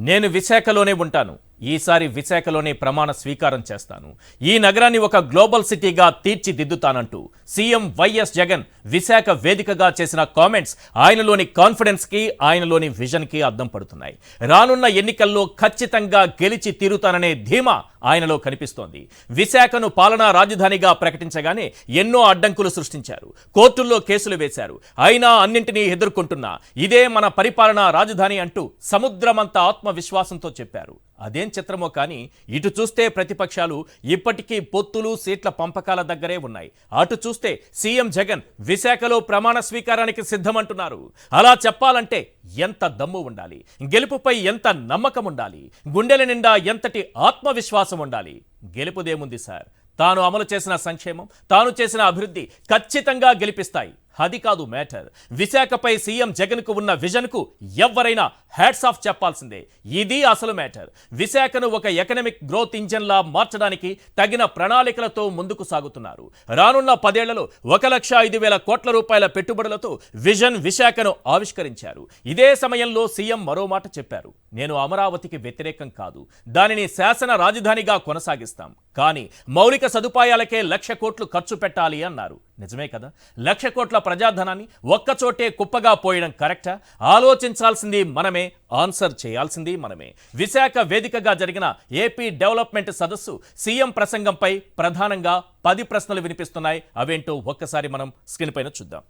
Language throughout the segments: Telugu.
నేను విశాఖలోనే ఉంటాను. ఈసారి విశాఖలోనే ప్రమాణ స్వీకారం చేస్తాను. ఈ నగరాన్ని ఒక గ్లోబల్ సిటీగా తీర్చిదిద్దుతానంటూ సీఎం వైఎస్ జగన్ విశాఖ వేదికగా చేసిన కామెంట్స్ ఆయనలోని కాన్ఫిడెన్స్కి, ఆయనలోని విజన్కి అద్దం పడుతున్నాయి. రానున్న ఎన్నికల్లో ఖచ్చితంగా గెలిచి తీరుతాననే ధీమా ఆయనలో కనిపిస్తోంది. విశాఖను పాలనా రాజధానిగా ప్రకటించగానే ఎన్నో అడ్డంకులు సృష్టించారు, కోర్టుల్లో కేసులు వేశారు. అయినా అన్నింటినీ ఎదుర్కొంటున్నా ఇదే మన పరిపాలనా రాజధాని అంటూ సముద్రమంత ఆత్మవిశ్వాసంతో చెప్పారు. అదేం చిత్రమో కానీ ఇటు చూస్తే ప్రతిపక్షాలు ఇప్పటికీ పొత్తులు, సీట్ల పంపకాల దగ్గరే ఉన్నాయి. అటు చూస్తే సీఎం జగన్ విశాఖలో ప్రమాణ స్వీకారానికి సిద్ధమంటున్నారు. అలా చెప్పాలంటే ఎంత దమ్ము ఉండాలి, గెలుపుపై ఎంత నమ్మకం ఉండాలి, గుండెల నిండా ఎంతటి ఆత్మవిశ్వాసం ఉండాలి. గెలుపుదేముంది సార్, తాను అమలు చేసిన సంక్షేమం, తాను చేసిన అభివృద్ధి ఖచ్చితంగా గెలిపిస్తాయి. అది కాదు మ్యాటర్. విశాఖపై సీఎం జగన్కు ఉన్న విజన్కు ఎవరైనా హ్యాట్స్ ఆఫ్ చెప్పాల్సిందే. ఇది అసలు మ్యాటర్. విశాఖను ఒక ఎకనామిక్ గ్రోత్ ఇంజన్లా మార్చడానికి తగిన ప్రణాళికలతో ముందుకు సాగుతున్నారు. రానున్న 10 ఏళ్లలో 1,05,000 కోట్ల రూపాయల పెట్టుబడులతో విజన్ విశాఖను ఆవిష్కరించారు. ఇదే సమయంలో సీఎం మరో మాట చెప్పారు. నేను అమరావతికి వ్యతిరేకం కాదు, దానిని శాసన రాజధానిగా కొనసాగిస్తాం. కానీ మౌలిక సదుపాయాలకే 1,00,000 కోట్లు ఖర్చు పెట్టాలి అన్నారు. నిజమే కదా? 1,00,000 కోట్ల ప్రజాధనాన్ని ఒక్కచోటే కుప్పగా పోయడం కరెక్టా? ఆలోచించాల్సింది మనమే, ఆన్సర్ చేయాల్సింది మనమే. విశాఖ వేదికగా జరిగిన ఏపీ డెవలప్మెంట్ సదస్సు సీఎం ప్రసంగంపై ప్రధానంగా 10 ప్రశ్నలు వినిపిస్తున్నాయి. అవేంటో ఒక్కసారి మనం స్క్రీన్ పైన చూద్దాం.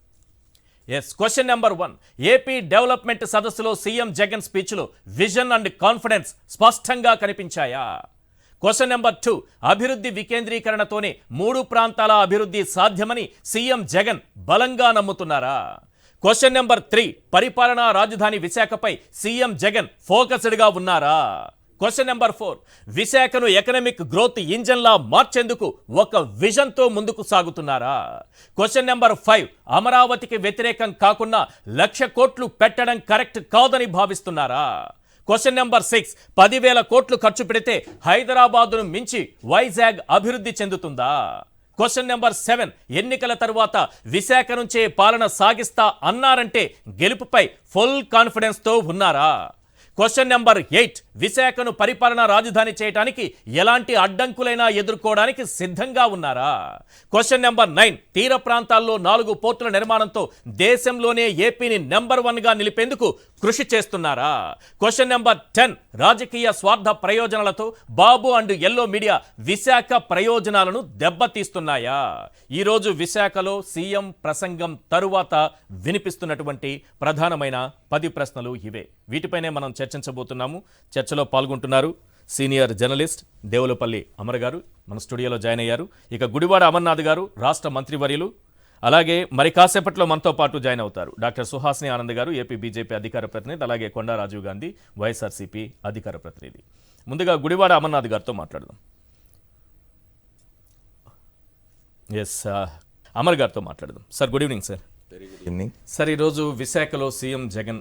Question number 1. ఏపీ డెవలప్మెంట్ సదస్సులో సీఎం జగన్ స్పీచ్లో విజన్ అండ్ కాన్ఫిడెన్స్ స్పష్టంగా కనిపించాయా? Question number 2. అభివృద్ధి వికేంద్రీకరణతోనే 3 ప్రాంతాల అభివృద్ధి సాధ్యమని సీఎం జగన్ బలంగా నమ్ముతున్నారా? Question number 3. పరిపాలనా రాజధాని విశాఖపై సీఎం జగన్ ఫోకస్డ్గా ఉన్నారా? Question number 4. విశాఖను ఎకనామిక్ గ్రోత్ ఇంజన్లా మార్చేందుకు ఒక విజన్తో ముందుకు సాగుతున్నారా? Question number 5. అమరావతికి వ్యతిరేకం కాకుండా 1,00,000 కోట్లు పెట్టడం కరెక్ట్ కాదని భావిస్తున్నారా? Question number 6. 10,000 కోట్లు ఖర్చు పెడితే హైదరాబాదును మించి వైజాగ్ అభివృద్ధి చెందుతుందా? Question number 7. ఎన్నికల తరువాత విశాఖ నుంచే పాలన సాగిస్తా అన్నారంటే గెలుపుపై ఫుల్ కాన్ఫిడెన్స్తో ఉన్నారా? Question number 8. విశాఖను పరిపాలనా రాజధాని చేయడానికి ఎలాంటి అడ్డంకులైనా ఎదుర్కోవడానికి సిద్ధంగా ఉన్నారా? Question number 9. తీర ప్రాంతాల్లో 4 పోర్టుల నిర్మాణంతో దేశంలోనే ఏపీని నెంబర్ 1గా నిలిపేందుకు కృషి చేస్తున్నారా? Question number 10. రాజకీయ స్వార్థ ప్రయోజనాలతో బాబు అండ్ ఎల్లో మీడియా విశాఖ ప్రయోజనాలను దెబ్బతీస్తున్నాయా? ఈరోజు విశాఖలో సీఎం ప్రసంగం తరువాత వినిపిస్తున్నటువంటి ప్రధానమైన 10 ప్రశ్నలు ఇవే. వీటిపైనే మనం చర్చించబోతున్నాము. చర్చలో పాల్గొంటున్నారు సీనియర్ జర్నలిస్ట్ దేవులపల్లి అమర్ గారు, మన స్టూడియోలో జాయిన్ అయ్యారు. ఇక గుడివాడ అమర్నాథ్ గారు, రాష్ట్ర మంత్రివర్యులు. అలాగే మరి కాసేపట్లో మనతో పాటు జాయిన్ అవుతారు డాక్టర్ సుహాసిని ఆనంద్ గారు, ఏపీ బీజేపీ అధికార ప్రతినిధి. అలాగే కొండా రాజీవ్ గాంధీ, వైఎస్ఆర్సీపీ అధికార ప్రతినిధి. ముందుగా గుడివాడ అమర్నాథ్ గారితో మాట్లాడదాం. అమర్ గారితో మాట్లాడదాం. Sir, good evening sir. Very good evening sir, ఈరోజు విశాఖలో సీఎం జగన్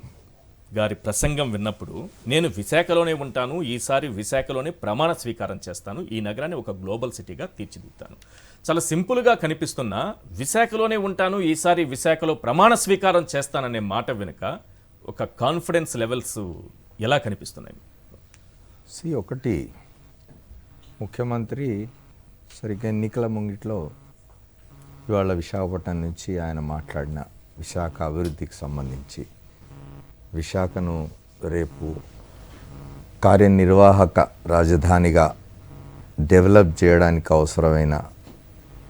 గారి ప్రసంగం విన్నప్పుడు నేను విశాఖలోనే ఉంటాను, ఈసారి విశాఖలోనే ప్రమాణ స్వీకారం చేస్తాను, ఈ నగరాన్ని ఒక గ్లోబల్ సిటీగా తీర్చిదిద్దుతాను, చాలా సింపుల్గా కనిపిస్తున్న విశాఖలోనే ఉంటాను, ఈసారి విశాఖలో ప్రమాణ స్వీకారం చేస్తాననే మాట వెనుక ఒక కాన్ఫిడెన్స్ లెవెల్స్ ఎలా కనిపిస్తున్నాయి? ఒకటి, ముఖ్యమంత్రి సరిగ్గా ఎన్నికల ముంగిట్లో ఇవాళ విశాఖపట్నం నుంచి ఆయన మాట్లాడిన విశాఖ అభివృద్ధికి సంబంధించి, విశాఖను రేపు కార్యనిర్వాహక రాజధానిగా డెవలప్ చేయడానికి అవసరమైన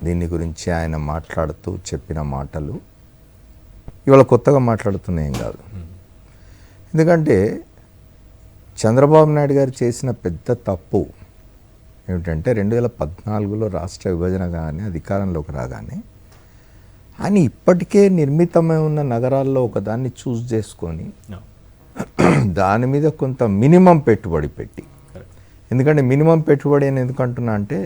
దీని గురించి ఆయన మాట్లాడుతూ చెప్పిన మాటలు ఇవాళ కొత్తగా మాట్లాడుతున్నాయేం కాదు. ఎందుకంటే చంద్రబాబు నాయుడు గారు చేసిన పెద్ద తప్పు ఏమిటంటే 2014లో రాష్ట్ర విభజన కానీ అధికారంలోకి రాగానే ఆయన ఇప్పటికే నిర్మితమై ఉన్న నగరాల్లో ఒకదాన్ని చూస్ చేసుకొని దాని మీద కొంత మినిమం పెట్టుబడి పెట్టి, ఎందుకంటే మినిమం పెట్టుబడి అని ఎందుకంటున్నా అంటే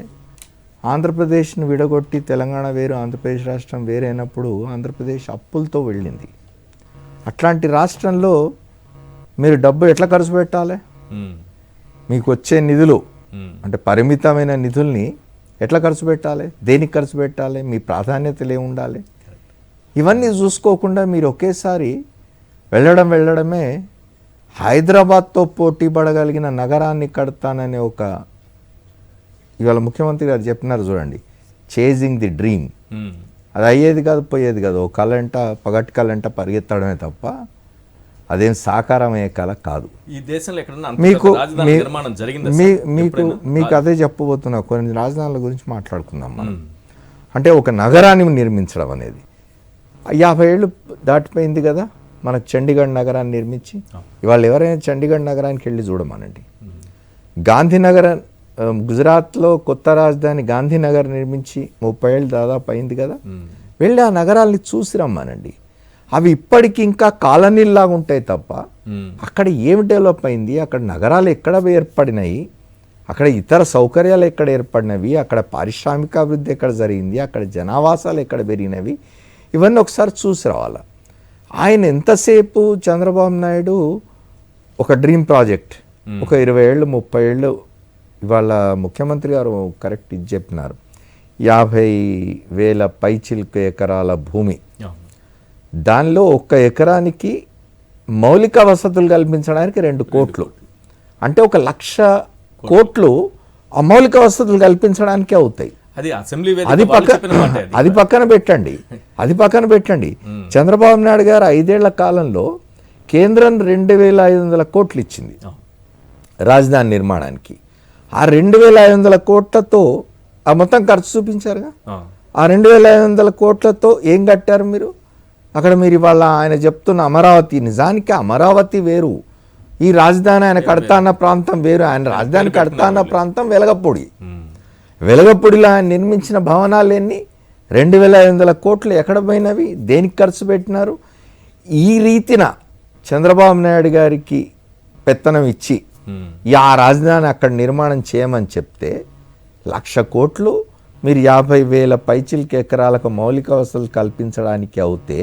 ఆంధ్రప్రదేశ్ను విడగొట్టి తెలంగాణ వేరు, ఆంధ్రప్రదేశ్ రాష్ట్రం వేరైనప్పుడు ఆంధ్రప్రదేశ్ అప్పులతో వెళ్ళింది. అట్లాంటి రాష్ట్రంలో మీరు డబ్బు ఎట్లా ఖర్చు పెట్టాలి? మీకు వచ్చే నిధులు అంటే పరిమితమైన నిధుల్ని ఎట్లా ఖర్చు పెట్టాలి, దేనికి ఖర్చు పెట్టాలి, మీ ప్రాధాన్యతలు ఏమి ఉండాలి, ఇవన్నీ చూసుకోకుండా మీరు ఒకేసారి వెళ్ళడమే హైదరాబాద్తో పోటీ పడగలిగిన నగరాన్ని కడతాననే ఒక ఇవాళ ముఖ్యమంత్రి గారు చెప్పినారు చూడండి, చేజింగ్ ది డ్రీమ్. అది అయ్యేది కాదు, పోయేది కాదు. ఓ కళంట పగటి కళంట పరిగెత్తడమే తప్ప అదేం సాకారమయ్యే కళ కాదు. ఈ దేశంలో ఎక్కడన్నా మీకు రాజధాని నిర్మాణం జరిగిందా మీకు అదే చెప్పబోతున్నా. కొన్ని రాజధానుల గురించి మాట్లాడుకుందాం మనం. అంటే ఒక నగరాన్ని నిర్మించడం అనేది 50 ఏళ్ళు దాటిపోయింది కదా మనకు. చండీగఢ్ నగరాన్ని నిర్మించి ఇవాళ ఎవరైనా చండీగఢ్ నగరానికి వెళ్ళి చూడమనండి. గాంధీనగర్ గుజరాత్లో కొత్త రాజధాని గాంధీనగర్ నిర్మించి 30 ఏళ్ళు దాదాపు అయింది కదా. వెళ్ళి ఆ నగరాల్ని చూసి రమ్మనండి. అవి ఇప్పటికి ఇంకా కాలనీల్లాగా ఉంటాయి తప్ప అక్కడ ఏమి డెవలప్ అయింది, అక్కడ నగరాలు ఎక్కడ ఏర్పడినాయి, అక్కడ ఇతర సౌకర్యాలు ఎక్కడ ఏర్పడినవి, అక్కడ పారిశ్రామిక అభివృద్ధి ఎక్కడ జరిగింది, అక్కడ జనావాసాలు ఎక్కడ పెరిగినవి, ఇవన్నీ ఒకసారి చూసి రావాలి. ఆయన ఎంతసేపు చంద్రబాబు నాయుడు ఒక డ్రీమ్ ప్రాజెక్ట్, ఒక 20 ఏళ్ళు 30 ఏళ్ళు, ఇవాళ ముఖ్యమంత్రి గారు కరెక్ట్ ఇది చెప్పినారు, 50,000 పైచిల్కు ఎకరాల భూమి, దానిలో 1 ఎకరానికి మౌలిక వసతులు కల్పించడానికి 2 కోట్లు, అంటే 1,00,000 కోట్లు ఆ మౌలిక వసతులు కల్పించడానికే అవుతాయి. అది పక్కన పెట్టండి. చంద్రబాబు నాయుడు గారు 5 ఏళ్ల కాలంలో కేంద్రం 2,500 కోట్లు ఇచ్చింది రాజధాని నిర్మాణానికి. ఆ 2,500 కోట్లతో ఆ మొత్తం ఖర్చు చూపించారుగా. ఆ 2,500 కోట్లతో ఏం కట్టారు మీరు అక్కడ? మీరు ఇవాళ ఆయన చెప్తున్న అమరావతి, నిజానికి అమరావతి వేరు, ఈ రాజధాని ఆయన కడతా అన్న ప్రాంతం వేరు. ఆయన రాజధాని కడతా అన్న ప్రాంతం వెలగపూడిలో ఆయన నిర్మించిన భవనాలు ఎన్ని? 2,500 కోట్లు ఎక్కడ పోయినవి? దేనికి ఖర్చు పెట్టినారు? ఈ రీతిన చంద్రబాబు నాయుడు గారికి పెత్తనం ఇచ్చి ఆ రాజధాని అక్కడ నిర్మాణం చేయమని చెప్తే 1,00,000 కోట్లు మీరు 50,000 పైచిల్కి ఎకరాలకు మౌలిక వసతులు కల్పించడానికి అవుతే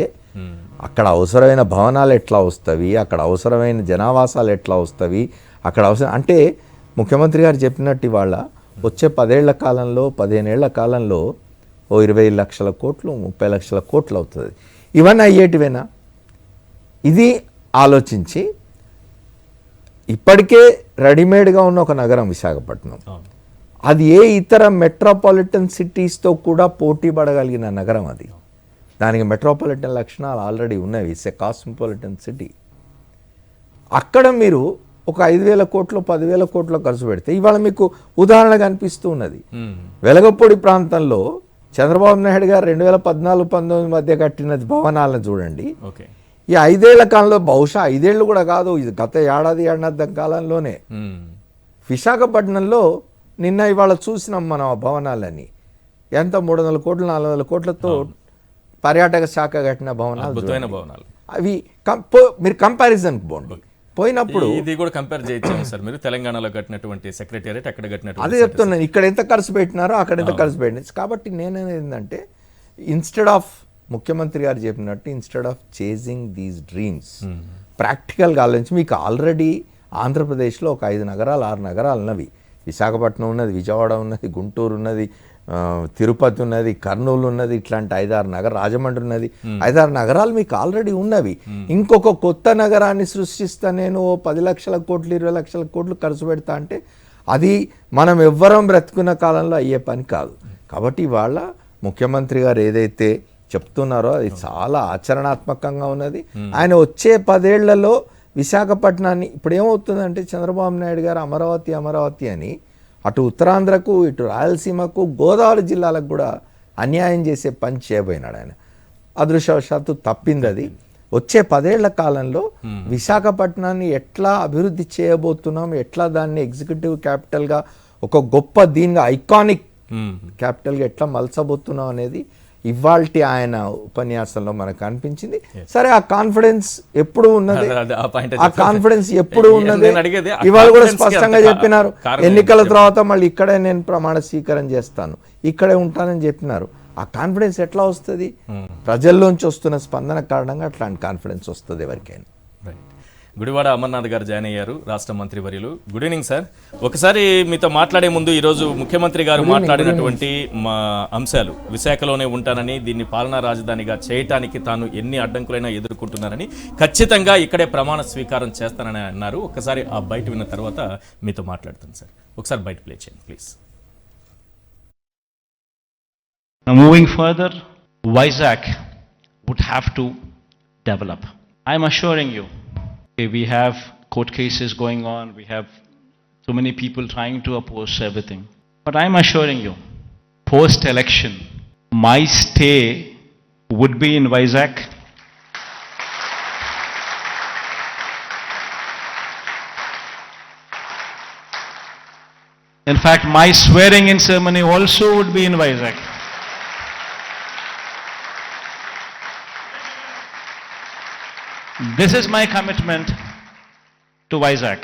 అక్కడ అవసరమైన భవనాలు ఎట్లా వస్తవి, అక్కడ అవసరమైన జనావాసాలు ఎట్లా వస్తవి, అక్కడ అవసరం అంటే ముఖ్యమంత్రి గారు చెప్పినట్టు ఇవాళ వచ్చే 10 ఏళ్ల కాలంలో 15 ఏళ్ల కాలంలో ఓ 20 లక్షల కోట్లు 30 లక్షల కోట్లు అవుతుంది. ఇవన్నీ అయ్యేటివేనా? ఇది ఆలోచించి ఇప్పటికే రెడీమేడ్గా ఉన్న ఒక నగరం విశాఖపట్నం, అది ఏ ఇతర మెట్రోపాలిటన్ సిటీస్తో కూడా పోటీ పడగలిగిన నగరం అది. దానికి మెట్రోపాలిటన్ లక్షణాలు ఆల్రెడీ ఉన్నవి. It's a cosmopolitan city. అక్కడ మీరు ఒక 5,000 కోట్లు 10,000 కోట్లు ఖర్చు పెడితే ఇవాళ మీకు ఉదాహరణగా అనిపిస్తూ ఉన్నది. వెలగపూడి ప్రాంతంలో చంద్రబాబు నాయుడు గారు 2014-19 మధ్య కట్టిన భవనాలను చూడండి. ఈ 5 ఏళ్ల కాలంలో, బహుశా 5 ఏళ్ళు కూడా కాదు, ఇది గత ఏడాది కాలంలోనే విశాఖపట్నంలో నిన్న ఇవాళ చూసినాం మనం ఆ భవనాలన్నీ. ఎంత 300 కోట్లు 400 కోట్లతో పర్యాటక శాఖ కట్టిన భవనాలు. అవి మీరు కంపారిజన్ పోయినప్పుడు ఇది కూడా కంపేర్ చేయొచ్చు సార్. మీరు తెలంగాణలో కట్టినటువంటి సెక్రటేరియట్ అక్కడ కట్టినటువంటి, అదే చెప్తున్నాను, ఇక్కడ ఎంత ఖర్చు పెట్టినారో అక్కడ ఎంత ఖర్చు పెట్టినారు. కాబట్టి నేనేది ఏంటంటే, ఇన్స్టెడ్ ఆఫ్ ముఖ్యమంత్రి గారు చెప్పినట్టు, instead of chasing these dreams, ప్రాక్టికల్గా ఆలోచించి, మీకు ఆల్రెడీ ఆంధ్రప్రదేశ్లో ఒక 5 నగరాలు 6 నగరాలు ఉన్నవి. విశాఖపట్నం ఉన్నది, విజయవాడ ఉన్నది, గుంటూరు ఉన్నది, తిరుపతి ఉన్నది, కర్నూలు ఉన్నది, ఇట్లాంటి 5-6 నగరాలు, రాజమండ్రి ఉన్నది, 5-6 నగరాలు మీకు ఆల్రెడీ ఉన్నవి. ఇంకొక కొత్త నగరాన్ని సృష్టిస్తా నేను 10 లక్షల కోట్లు 20 లక్షల కోట్లు ఖర్చు పెడతా అంటే అది మనం ఎవ్వరం బ్రతుకున్న కాలంలో అయ్యే పని కాదు. కాబట్టి ఇవాళ ముఖ్యమంత్రి గారు ఏదైతే చెప్తున్నారో అది చాలా ఆచరణాత్మకంగా ఉన్నది. ఆయన వచ్చే 10 ఏళ్లలో విశాఖపట్నాన్ని, ఇప్పుడు ఏమవుతుందంటే చంద్రబాబు నాయుడు గారు అమరావతి అని అటు ఉత్తరాంధ్రకు, ఇటు రాయలసీమకు, గోదావరి జిల్లాలకు కూడా అన్యాయం చేసే పని చేయబోయినాడు ఆయన. అదృష్టవశాత్తు తప్పింది అది. వచ్చే 10 ఏళ్ల కాలంలో విశాఖపట్నాన్ని ఎట్లా అభివృద్ధి చేయబోతున్నాం, ఎట్లా దాన్ని ఎగ్జిక్యూటివ్ క్యాపిటల్గా ఒక గొప్ప దీనిగా ఐకానిక్ క్యాపిటల్గా ఎట్లా మలచబోతున్నాం అనేది ఇవాల్టి ఆయన ఉపన్యాసంలో మనకు అనిపించింది. సరే, ఆ కాన్ఫిడెన్స్ ఎప్పుడు ఉన్నది, ఇవాళ కూడా స్పష్టంగా చెప్పినారు, ఎన్నికల తర్వాత మళ్ళీ ఇక్కడే నేను ప్రమాణ స్వీకారం చేస్తాను, ఇక్కడే ఉంటానని చెప్పినారు. ఆ కాన్ఫిడెన్స్ ఎట్లా వస్తుంది? ప్రజల్లోంచి వస్తున్న స్పందన కారణంగా అట్లాంటి కాన్ఫిడెన్స్ వస్తుంది ఎవరికైనా. గుడివాడ అమర్నాథ్ గారు జాయిన్ అయ్యారు, రాష్ట్ర మంత్రివర్యులు. Good evening sir. ఒకసారి మీతో మాట్లాడే ముందు ఈరోజు ముఖ్యమంత్రి గారు మాట్లాడినటువంటి మా అంశాలు, విశాఖలోనే ఉంటానని, దీన్ని పాలనా రాజధానిగా చేయటానికి తాను ఎన్ని అడ్డంకులైనా ఎదుర్కొంటున్నారని, ఖచ్చితంగా ఇక్కడే ప్రమాణ స్వీకారం చేస్తానని అన్నారు. ఒకసారి ఆ బయట విన్న తర్వాత మీతో మాట్లాడుతాను సార్. ఒకసారి బయట ప్లే చేయండి please. Moving further, Vizag would have to develop. I am assuring you, we have court cases going on, we have so many people trying to oppose everything. But I am assuring you, post-election, my stay would be in Vizag. In fact, my swearing-in ceremony also would be in Vizag. This is my commitment to Vizag.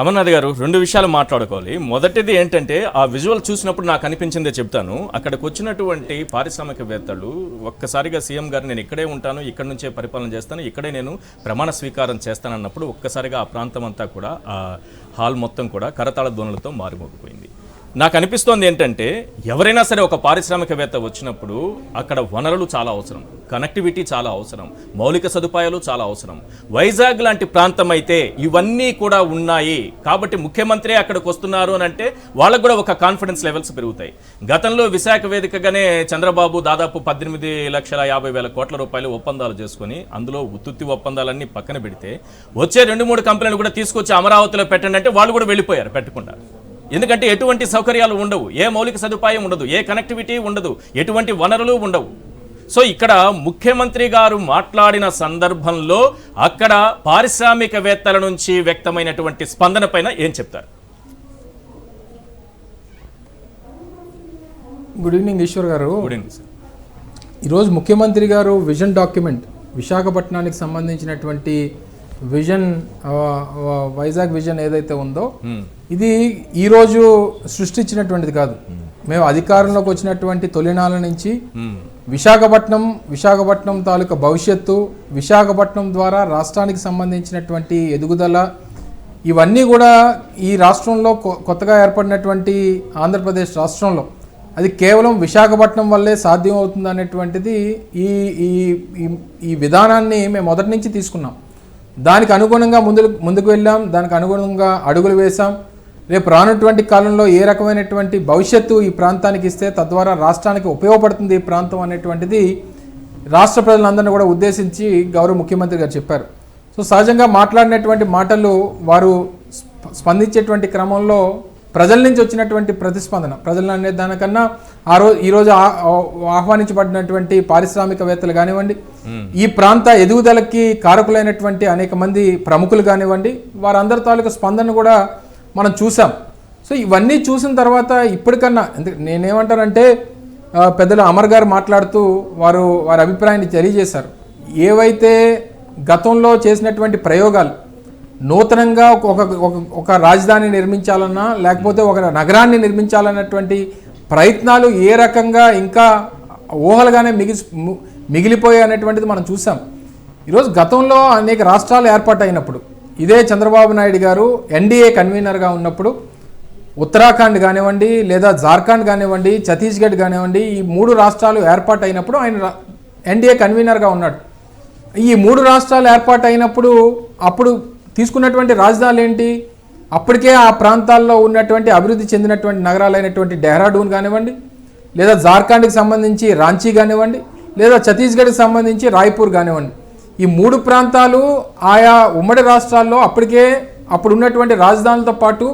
Amarnath గారు, రెండు విషయాలు మాట్లాడుకోవాలి. మొదటిది ఏంటంటే, ఆ విజువల్ చూసినప్పుడు నాకు అనిపించిందే చెప్తాను. అక్కడికి వచ్చినటువంటి పారిశ్రామికవేత్తలు ఒక్కసారిగా సీఎం గారు నేను ఇక్కడే ఉంటాను, ఇక్కడ నుంచే పరిపాలన చేస్తాను, ఇక్కడే నేను ప్రమాణ స్వీకారం చేస్తానన్నప్పుడు ఒక్కసారిగా ఆ ప్రాంతం అంతా కూడా, ఆ హాల్ మొత్తం కూడా కరతాళ ధ్వనులతో మారుమోగిపోయింది. నాకు అనిపిస్తోంది ఏంటంటే, ఎవరైనా సరే ఒక పారిశ్రామికవేత్త వచ్చినప్పుడు అక్కడ వనరులు చాలా అవసరం, కనెక్టివిటీ చాలా అవసరం, మౌలిక సదుపాయాలు చాలా అవసరం. వైజాగ్ లాంటి ప్రాంతం అయితే ఇవన్నీ కూడా ఉన్నాయి కాబట్టి ముఖ్యమంత్రి అక్కడికి వస్తున్నారు అని అంటే వాళ్ళకు కూడా ఒక కాన్ఫిడెన్స్ లెవెల్స్ పెరుగుతాయి. గతంలో విశాఖ వేదికగానే చంద్రబాబు దాదాపు 18,50,000 కోట్ల రూపాయలు ఒప్పందాలు చేసుకుని, అందులో ఉత్తుత్తి ఒప్పందాలన్నీ పక్కన పెడితే వచ్చే 2-3 కంపెనీలు కూడా తీసుకొచ్చి అమరావతిలో పెట్టండి అంటే వాళ్ళు కూడా వెళ్ళిపోయారు పెట్టకుండా. ఎందుకంటే ఎటువంటి సౌకర్యాలు ఉండవు, ఏ మౌలిక సదుపాయం ఉండదు, ఏ కనెక్టివిటీ ఉండదు, ఎటువంటి వనరులు ఉండవు. సో ఇక్కడ ముఖ్యమంత్రి గారు మాట్లాడిన సందర్భంలో అక్కడ పారిశ్రామికవేత్తల నుంచి వ్యక్తమైనటువంటి స్పందన పైన ఏం చెప్తారు? గుడ్ ఈవినింగ్ ఈశ్వర్ గారు. Good evening sir. ఈరోజు ముఖ్యమంత్రి గారు విజన్ డాక్యుమెంట్, విశాఖపట్నానికి సంబంధించినటువంటి విజన్, వైజాగ్ విజన్ ఏదైతే ఉందో ఇది ఈరోజు సృష్టించినటువంటిది కాదు. మేము అధికారంలోకి వచ్చినటువంటి తొలినాళ్ళ నుంచి విశాఖపట్నం తాలూకా భవిష్యత్తు, విశాఖపట్నం ద్వారా రాష్ట్రానికి సంబంధించినటువంటి ఎదుగుదల, ఇవన్నీ కూడా ఈ రాష్ట్రంలో కొత్తగా ఏర్పడినటువంటి ఆంధ్రప్రదేశ్ రాష్ట్రంలో అది కేవలం విశాఖపట్నం వల్లే సాధ్యం అవుతుంది అనేటువంటిది ఈ విధానాన్ని మేము మొదటి నుంచి తీసుకున్నాం. దానికి అనుగుణంగా ముందుకు వెళ్ళాం, దానికి అనుగుణంగా అడుగులు వేశాం. రేపు రానటువంటి కాలంలో ఏ రకమైనటువంటి భవిష్యత్తు ఈ ప్రాంతానికి ఇస్తే తద్వారా రాష్ట్రానికి ఉపయోగపడుతుంది ఈ ప్రాంతం అనేటువంటిది రాష్ట్ర ప్రజలందరినీ కూడా ఉద్దేశించి గౌరవ ముఖ్యమంత్రి గారు చెప్పారు. సో సహజంగా మాట్లాడినటువంటి మాటలు వారు స్పందించేటువంటి క్రమంలో ప్రజల నుంచి వచ్చినటువంటి ప్రతిస్పందన, ప్రజలు అనే దానికన్నా ఈరోజు ఆహ్వానించబడినటువంటి పారిశ్రామికవేత్తలు కానివ్వండి, ఈ ప్రాంత ఎదుగుదలకి కారకులైనటువంటి అనేక మంది ప్రముఖులు కానివ్వండి, వారందరి తాలూకు స్పందన కూడా మనం చూసాం. సో ఇవన్నీ చూసిన తర్వాత ఇప్పటికన్నా నేనేమంటానంటే, పెద్దలు అమర్ గారు మాట్లాడుతూ వారి అభిప్రాయాన్ని తెలియజేశారు. ఏవైతే గతంలో చేసినటువంటి ప్రయోగాలు, నూతనంగా ఒక రాజధాని నిర్మించాలన్నా లేకపోతే ఒక నగరాన్ని నిర్మించాలన్నటువంటి ప్రయత్నాలు ఏ రకంగా ఇంకా ఊహలుగానే మిగిలిపోయాయి అనేటువంటిది మనం చూసాం. ఈరోజు గతంలో అనేక రాష్ట్రాలు ఏర్పాటైనప్పుడు, ఇదే చంద్రబాబు నాయుడు గారు ఎన్డీఏ కన్వీనర్గా ఉన్నప్పుడు ఉత్తరాఖండ్ కానివ్వండి, లేదా జార్ఖండ్ కానివ్వండి, ఛత్తీస్గఢ్ కానివ్వండి, ఈ 3 రాష్ట్రాలు ఏర్పాటైనప్పుడు ఆయన ఎన్డీఏ కన్వీనర్గా ఉన్నాడు. ఈ 3 రాష్ట్రాలు ఏర్పాటైనప్పుడు అప్పుడు తీసుకున్నటువంటి రాజధానులు ఏంటి? అప్పటికే ఆ ప్రాంతాల్లో ఉన్నటువంటి అభివృద్ధి చెందినటువంటి నగరాలైనటువంటి డెహ్రాడూన్ కానివ్వండి, లేదా జార్ఖండ్కి సంబంధించి రాంచీ కానివ్వండి, లేదా ఛత్తీస్గఢ్కి సంబంధించి రాయ్పూర్ కానివ్వండి, ఈ 3 ప్రాంతాలు ఆయా ఉమ్మడి రాష్ట్రాల్లో అప్పుడు ఉన్నటువంటి రాజధానులతో పాటు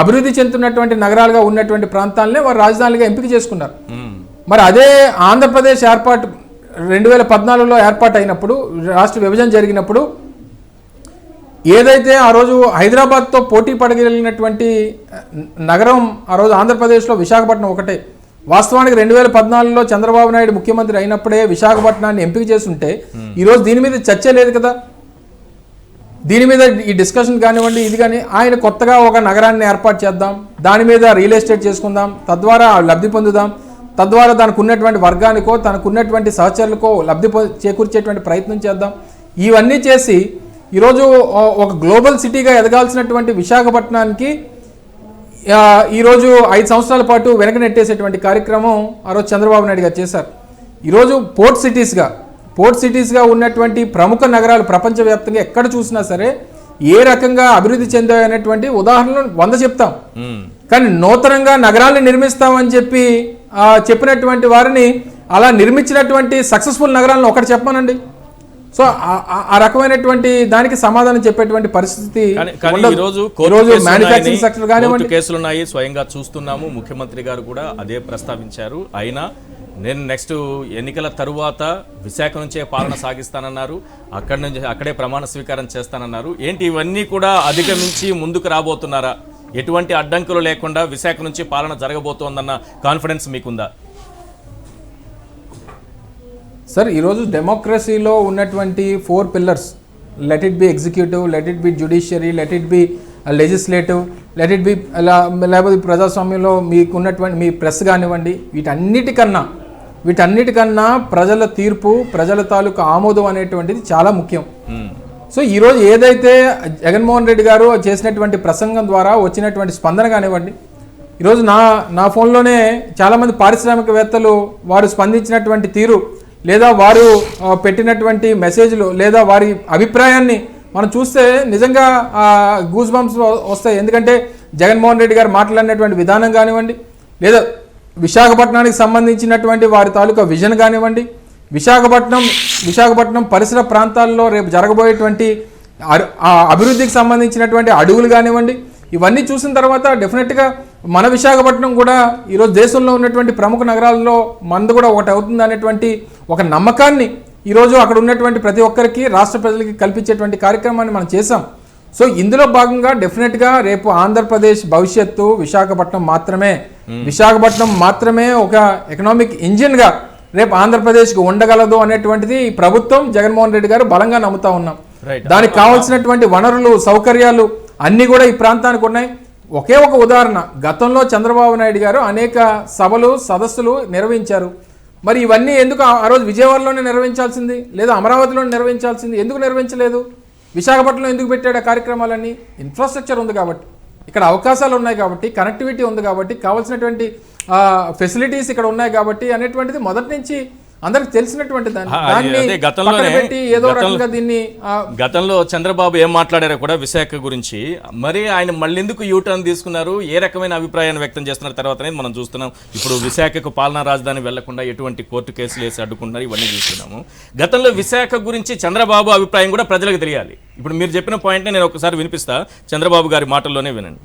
అభివృద్ధి చెందుతున్నటువంటి నగరాలుగా ఉన్నటువంటి ప్రాంతాలనే వారు రాజధానులుగా ఎంపిక చేసుకున్నారు. మరి అదే ఆంధ్రప్రదేశ్ ఏర్పాటు 2014లో ఏర్పాటు అయినప్పుడు, రాష్ట్ర విభజన జరిగినప్పుడు ఏదైతే ఆ రోజు హైదరాబాద్తో పోటీ పడగలిగినటువంటి నగరం ఆ రోజు ఆంధ్రప్రదేశ్లో విశాఖపట్నం ఒకటే. వాస్తవానికి 2014లో చంద్రబాబు నాయుడు ముఖ్యమంత్రి అయినప్పుడే విశాఖపట్నాన్ని ఎంపిక చేస్తుంటే ఈరోజు దీని మీద చర్చ లేదు కదా. దీని మీద ఈ డిస్కషన్ కానివ్వండి, ఇది కానీ ఆయన కొత్తగా ఒక నగరాన్ని ఏర్పాటు చేద్దాం, దాని మీద రియల్ ఎస్టేట్ చేసుకుందాం, తద్వారా లబ్ధి పొందుదాం, తద్వారా దానికి ఉన్నటువంటి వర్గానికో తనకు ఉన్నటువంటి సహచరులకో లబ్ధి చేకూర్చేటువంటి ప్రయత్నం చేద్దాం. ఇవన్నీ చేసి ఈరోజు ఒక గ్లోబల్ సిటీగా ఎదగాల్సినటువంటి విశాఖపట్నానికి ఈరోజు 5 సంవత్సరాల పాటు వెనక నెట్టేసేటువంటి కార్యక్రమం ఆ రోజు చంద్రబాబు నాయుడు గారు చేశారు. ఈరోజు పోర్ట్ సిటీస్గా ఉన్నటువంటి ప్రముఖ నగరాలు ప్రపంచవ్యాప్తంగా ఎక్కడ చూసినా సరే ఏ రకంగా అభివృద్ధి చెందాయనేటువంటి ఉదాహరణలు 100 చెప్తాం. కానీ నూతనంగా నగరాలను నిర్మిస్తామని చెప్పినటువంటి వారిని అలా నిర్మించినటువంటి సక్సెస్ఫుల్ నగరాలను ఒకటి చెప్పానండి. సో ఆ రకమైనటువంటి దానికి సమాధానం చెప్పేటువంటి పరిస్థితి మ్యానుఫ్యాక్చరింగ్ సెక్టర్ కానివ్వండి, కేసులు ఉన్నాయి, స్వయంగా చూస్తున్నాము. ముఖ్యమంత్రి గారు కూడా అదే ప్రస్తావించారు. అయినా నేను నెక్స్ట్ ఎన్నికల తరువాత విశాఖ నుంచే పాలన సాగిస్తానన్నారు, అక్కడే ప్రమాణ స్వీకారం చేస్తానన్నారు. ఏంటి ఇవన్నీ కూడా అధిగమించి ముందుకు రాబోతున్నారా? ఎటువంటి అడ్డంకులు లేకుండా విశాఖ నుంచి పాలన జరగబోతోందన్న కాన్ఫిడెన్స్ మీకుందా? సార్, ఈరోజు డెమోక్రసీలో ఉన్నటువంటి 4 pillars, let it be executive, let it be judiciary, let it be legislative, let it be లేకపోతే ప్రజాస్వామ్యంలో మీకున్నటువంటి మీ ప్రెస్ కానివ్వండి, వీటన్నిటికన్నా ప్రజల తీర్పు, ప్రజల తాలూకు ఆమోదం అనేటువంటిది చాలా ముఖ్యం. సో ఈరోజు ఏదైతే జగన్మోహన్ రెడ్డి గారు చేసినటువంటి ప్రసంగం ద్వారా వచ్చినటువంటి స్పందన కానివ్వండి, ఈరోజు నా ఫోన్లోనే చాలామంది పారిశ్రామికవేత్తలు వారు స్పందించినటువంటి తీరు, లేదా వారు పెట్టినటువంటి మెసేజ్లు, లేదా వారి అభిప్రాయాన్ని మనం చూస్తే నిజంగా గూస్ బంప్స్ వస్తాయి. ఎందుకంటే జగన్మోహన్ రెడ్డి గారు మాట్లాడినటువంటి విధానం కానివ్వండి, లేదా విశాఖపట్నానికి సంబంధించినటువంటి వారి తాలూకా విజన్ కానివ్వండి, విశాఖపట్నం పరిసర ప్రాంతాల్లో రేపు జరగబోయేటువంటి అభివృద్ధికి సంబంధించినటువంటి అడుగులు కానివ్వండి, ఇవన్నీ చూసిన తర్వాత డెఫినెట్గా మన విశాఖపట్నం కూడా ఈరోజు దేశంలో ఉన్నటువంటి ప్రముఖ నగరాల్లో మనది కూడా ఒకటి అవుతుంది అనేటువంటి ఒక నమ్మకాన్ని ఈరోజు అక్కడ ఉన్నటువంటి ప్రతి ఒక్కరికి, రాష్ట్ర ప్రజలకి కల్పించేటువంటి కార్యక్రమాన్ని మనం చేసాం. సో ఇందులో భాగంగా డెఫినెట్గా రేపు ఆంధ్రప్రదేశ్ భవిష్యత్తు విశాఖపట్నం మాత్రమే ఒక ఎకనామిక్ ఇంజిన్గా రేపు ఆంధ్రప్రదేశ్కి ఉండగలదు అనేటువంటిది ఈ ప్రభుత్వం, జగన్మోహన్ రెడ్డి గారు బలంగా నమ్ముతా ఉన్నాం. దానికి కావాల్సినటువంటి వనరులు, సౌకర్యాలు అన్నీ కూడా ఈ ప్రాంతానికి ఉన్నాయి. ఒకే ఒక ఉదాహరణ, గతంలో చంద్రబాబు నాయుడు గారు అనేక సభలు, సదస్సులు నిర్వహించారు. మరి ఇవన్నీ ఎందుకు ఆ రోజు విజయవాడలోనే నిర్వహించాల్సింది, లేదా అమరావతిలోనే నిర్వహించాల్సింది, ఎందుకు నిర్వహించలేదు? విశాఖపట్నంలో ఎందుకు పెట్టాడు ఆ కార్యక్రమాలన్నీ? ఇన్ఫ్రాస్ట్రక్చర్ ఉంది కాబట్టి, ఇక్కడ అవకాశాలు ఉన్నాయి కాబట్టి, కనెక్టివిటీ ఉంది కాబట్టి, కావాల్సినటువంటి ఫెసిలిటీస్ ఇక్కడ ఉన్నాయి కాబట్టి అనేటువంటిది మొదటి నుంచి అందరికి తెలిసినటువంటి గతంలో చంద్రబాబు ఏం మాట్లాడారో కూడా విశాఖ గురించి, మరి ఆయన మళ్ళీ ఎందుకు యూటర్న్ తీసుకున్నారు, ఏ రకమైన అభిప్రాయాన్ని వ్యక్తం చేస్తున్నారు తర్వాత మనం చూస్తున్నాం. ఇప్పుడు విశాఖకు పాలనా రాజధాని వెళ్లకుండా ఎటువంటి కోర్టు కేసులు వేసి అడ్డుకుంటున్నారు, ఇవన్నీ చూస్తున్నాము. గతంలో విశాఖ గురించి చంద్రబాబు అభిప్రాయం కూడా ప్రజలకు తెలియాలి. ఇప్పుడు మీరు చెప్పిన పాయింట్ని నేను ఒకసారి వినిపిస్తా, చంద్రబాబు గారి మాటల్లోనే వినండి.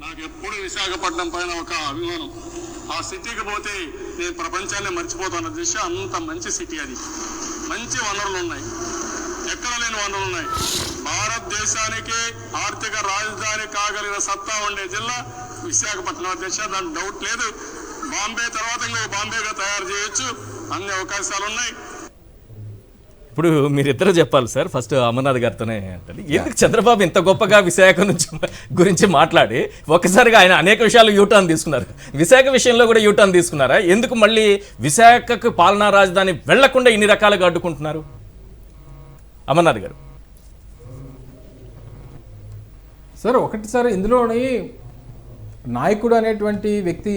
నాకు ఎప్పుడు విశాఖపట్నం పైన ఒక అభిమానం. ఆ సిటీకి పోతే నేను ప్రపంచాన్ని మర్చిపోతాను. దిశ అంత మంచి సిటీ, అది మంచి వనరులు ఉన్నాయి, ఎక్కడ లేని వనరులు ఉన్నాయి. భారతదేశానికి ఆర్థిక రాజధాని కాగలిగిన సత్తా ఉండే జిల్లా విశాఖపట్నం. దిశ దాని డౌట్ లేదు. బాంబే తర్వాత ఇంకో బాంబేగా తయారు చేయొచ్చు, అన్ని అవకాశాలు ఉన్నాయి. ఇప్పుడు మీరిద్దరు చెప్పాలి సార్. ఫస్ట్ అమర్నాథ్ గారితోనే అంటే, ఎందుకు చంద్రబాబు ఇంత గొప్పగా విశాఖ గురించి మాట్లాడి ఒక్కసారిగా ఆయన అనేక విషయాలు యూటర్న్ తీసుకున్నారు, విశాఖ విషయంలో కూడా యూటర్న్ తీసుకున్నారా? ఎందుకు మళ్ళీ విశాఖకు పాలనా రాజధాని వెళ్లకుండా ఇన్ని రకాలుగా అడ్డుకుంటున్నారు అమర్నాథ్ గారు? సార్ ఒకటి సార్, ఇందులోని నాయకుడు అనేటువంటి వ్యక్తి,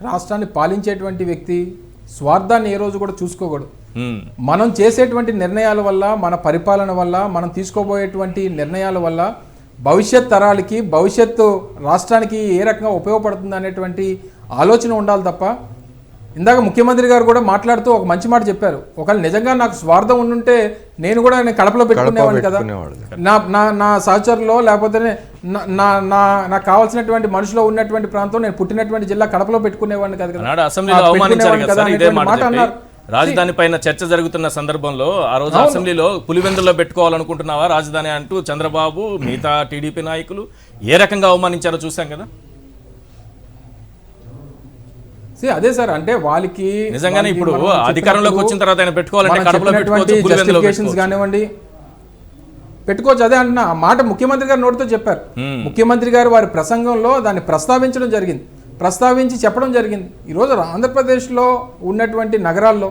రాష్ట్రాన్ని పాలించేటువంటి వ్యక్తి స్వార్థాన్ని ఏ రోజు కూడా చూసుకోకూడదు. మనం చేసేటువంటి నిర్ణయాల వల్ల, మన పరిపాలన వల్ల, మనం తీసుకోబోయేటువంటి నిర్ణయాల వల్ల భవిష్యత్ తరాలకి, భవిష్యత్తు రాష్ట్రానికి ఏ రకంగా ఉపయోగపడుతుంది అనేటువంటి ఆలోచన ఉండాలి తప్ప, ఇందాక ముఖ్యమంత్రి గారు కూడా మాట్లాడుతూ ఒక మంచి మాట చెప్పారు. ఒకవేళ నిజంగా నాకు స్వార్థం ఉండుంటే నేను కూడా కడపలో పెట్టుకునేవాడిని కదా, నా సహచరులో, లేకపోతే నాకు కావాల్సినటువంటి మనుషులో ఉన్నటువంటి ప్రాంతం, నేను పుట్టినటువంటి జిల్లా కడపలో పెట్టుకునేవాడిని కదా. మాట అన్నారు. రాజధాని పైన చర్చ జరుగుతున్న సందర్భంలో ఆ రోజు అసెంబ్లీలో పులివెందుల్లో పెట్టుకోవాలనుకుంటున్నావా రాజధాని అంటూ చంద్రబాబు, మిగతా టీడీపీ నాయకులు ఏ రకంగా అవమానించారో చూసాం కదా. అదే సార్, అంటే వాళ్ళకి నిజంగానే ఇప్పుడు అధికారంలోకి వచ్చిన తర్వాత ఆయన పెట్టుకోవాలంటే కడపలో పెట్టుకోవచ్చు కానివ్వండి, పెట్టుకోవచ్చు. అదే అంటున్నా, ఆ మాట ముఖ్యమంత్రి గారు నోటితో చెప్పారు. ముఖ్యమంత్రి గారు వారి ప్రసంగంలో దాన్ని ప్రస్తావించడం జరిగింది. ప్రస్తావించి చెప్పడం జరిగింది. ఈరోజు ఆంధ్రప్రదేశ్లో ఉన్నటువంటి నగరాల్లో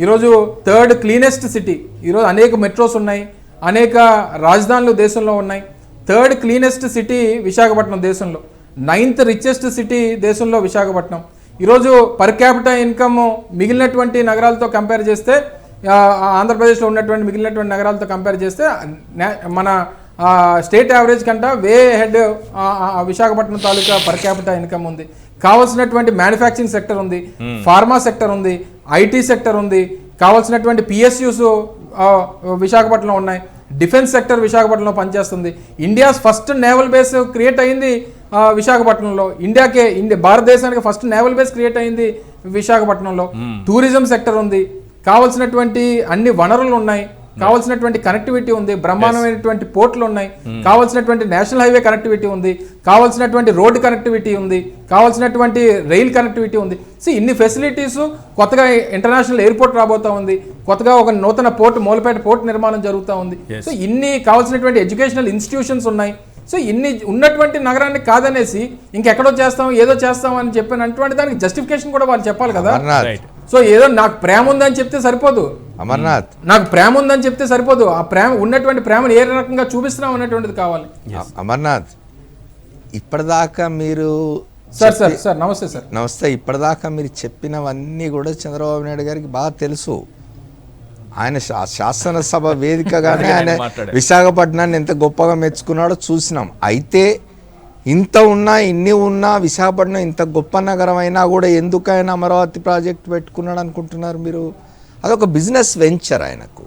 ఈరోజు 3rd క్లీనెస్ట్ సిటీ, ఈరోజు అనేక మెట్రోస్ ఉన్నాయి, అనేక రాజధానులు దేశంలో ఉన్నాయి. 3rd క్లీనెస్ట్ సిటీ విశాఖపట్నం దేశంలో, 9th రిచెస్ట్ సిటీ దేశంలో విశాఖపట్నం. ఈరోజు పర్ క్యాపిటల్ ఇన్కమ్ మిగిలినటువంటి నగరాలతో కంపేర్ చేస్తే, ఆంధ్రప్రదేశ్లో ఉన్నటువంటి మిగిలినటువంటి నగరాలతో కంపేర్ చేస్తే మన స్టేట్ యావరేజ్ కంటే వే హెడ్ విశాఖపట్నం తాలూకా పర్ క్యాపిటల్ ఇన్కమ్ ఉంది. కావాల్సినటువంటి మ్యానుఫ్యాక్చరింగ్ సెక్టర్ ఉంది, ఫార్మా సెక్టర్ ఉంది, ఐటీ సెక్టర్ ఉంది, కావాల్సినటువంటి పిఎస్యూస్ విశాఖపట్నంలో ఉన్నాయి, డిఫెన్స్ సెక్టర్ విశాఖపట్నంలో పనిచేస్తుంది. India's first naval base create అయింది విశాఖపట్నంలో. భారతదేశానికి ఫస్ట్ నేవల్ బేస్ క్రియేట్ అయింది విశాఖపట్నంలో. టూరిజం సెక్టర్ ఉంది, కావాల్సినటువంటి అన్ని వనరులు ఉన్నాయి, కావాల్సినటువంటి కనెక్టివిటీ ఉంది, బ్రహ్మాండమైనటువంటి పోర్టులు ఉన్నాయి, కావాల్సినటువంటి నేషనల్ హైవే కనెక్టివిటీ ఉంది, కావాల్సినటువంటి రోడ్డు కనెక్టివిటీ ఉంది, కావాల్సినటువంటి రైల్ కనెక్టివిటీ ఉంది. ఇన్ని ఫెసిలిటీస్, కొత్తగా ఇంటర్నేషనల్ ఎయిర్పోర్ట్ రాబోతా ఉంది, కొత్తగా ఒక నూతన పోర్ట్, మూలపేట పోర్ట్ నిర్మాణం జరుగుతూ ఉంది. ఇన్ని కావాల్సినటువంటి ఎడ్యుకేషనల్ ఇన్స్టిట్యూషన్స్ ఉన్నాయి. ఇన్ని ఉన్నటువంటి నగరాన్ని కాదనేసి ఇంకెక్కడో చేస్తాం, ఏదో చేస్తాం అని చెప్పినటువంటి దానికి జస్టిఫికేషన్ కూడా వాళ్ళు చెప్పాలి కదా. ఏదో నాకు ప్రేమ ఉందని చెప్తే సరిపోదు, అమర్నాథ్ నాకు ప్రేమ ఉందని చెప్తే సరిపోదు. ఆ ప్రేమ, ఉన్నటువంటి ప్రేమను ఏ రకంగా చూపిస్తున్నాం అనేటువంటిది కావాలి. అమర్నాథ్, ఇప్పటిదాకా మీరు సార్ నమస్తే సార్. నమస్తే. ఇప్పటిదాకా మీరు చెప్పినవన్నీ కూడా చంద్రబాబు నాయుడు గారికి బాగా తెలుసు. ఆయన శాసనసభ వేదికగానే ఆయన విశాఖపట్నాన్ని ఎంత గొప్పగా మెచ్చుకున్నాడో చూసినాం. అయితే ఇంత ఉన్నా, ఇన్ని ఉన్నా, విశాఖపట్నం ఇంత గొప్ప నగరం అయినా కూడా ఎందుకు ఆయన అమరావతి ప్రాజెక్ట్ పెట్టుకున్నాడు అనుకుంటున్నారు మీరు? అదొక బిజినెస్ వెంచర్ ఆయనకు.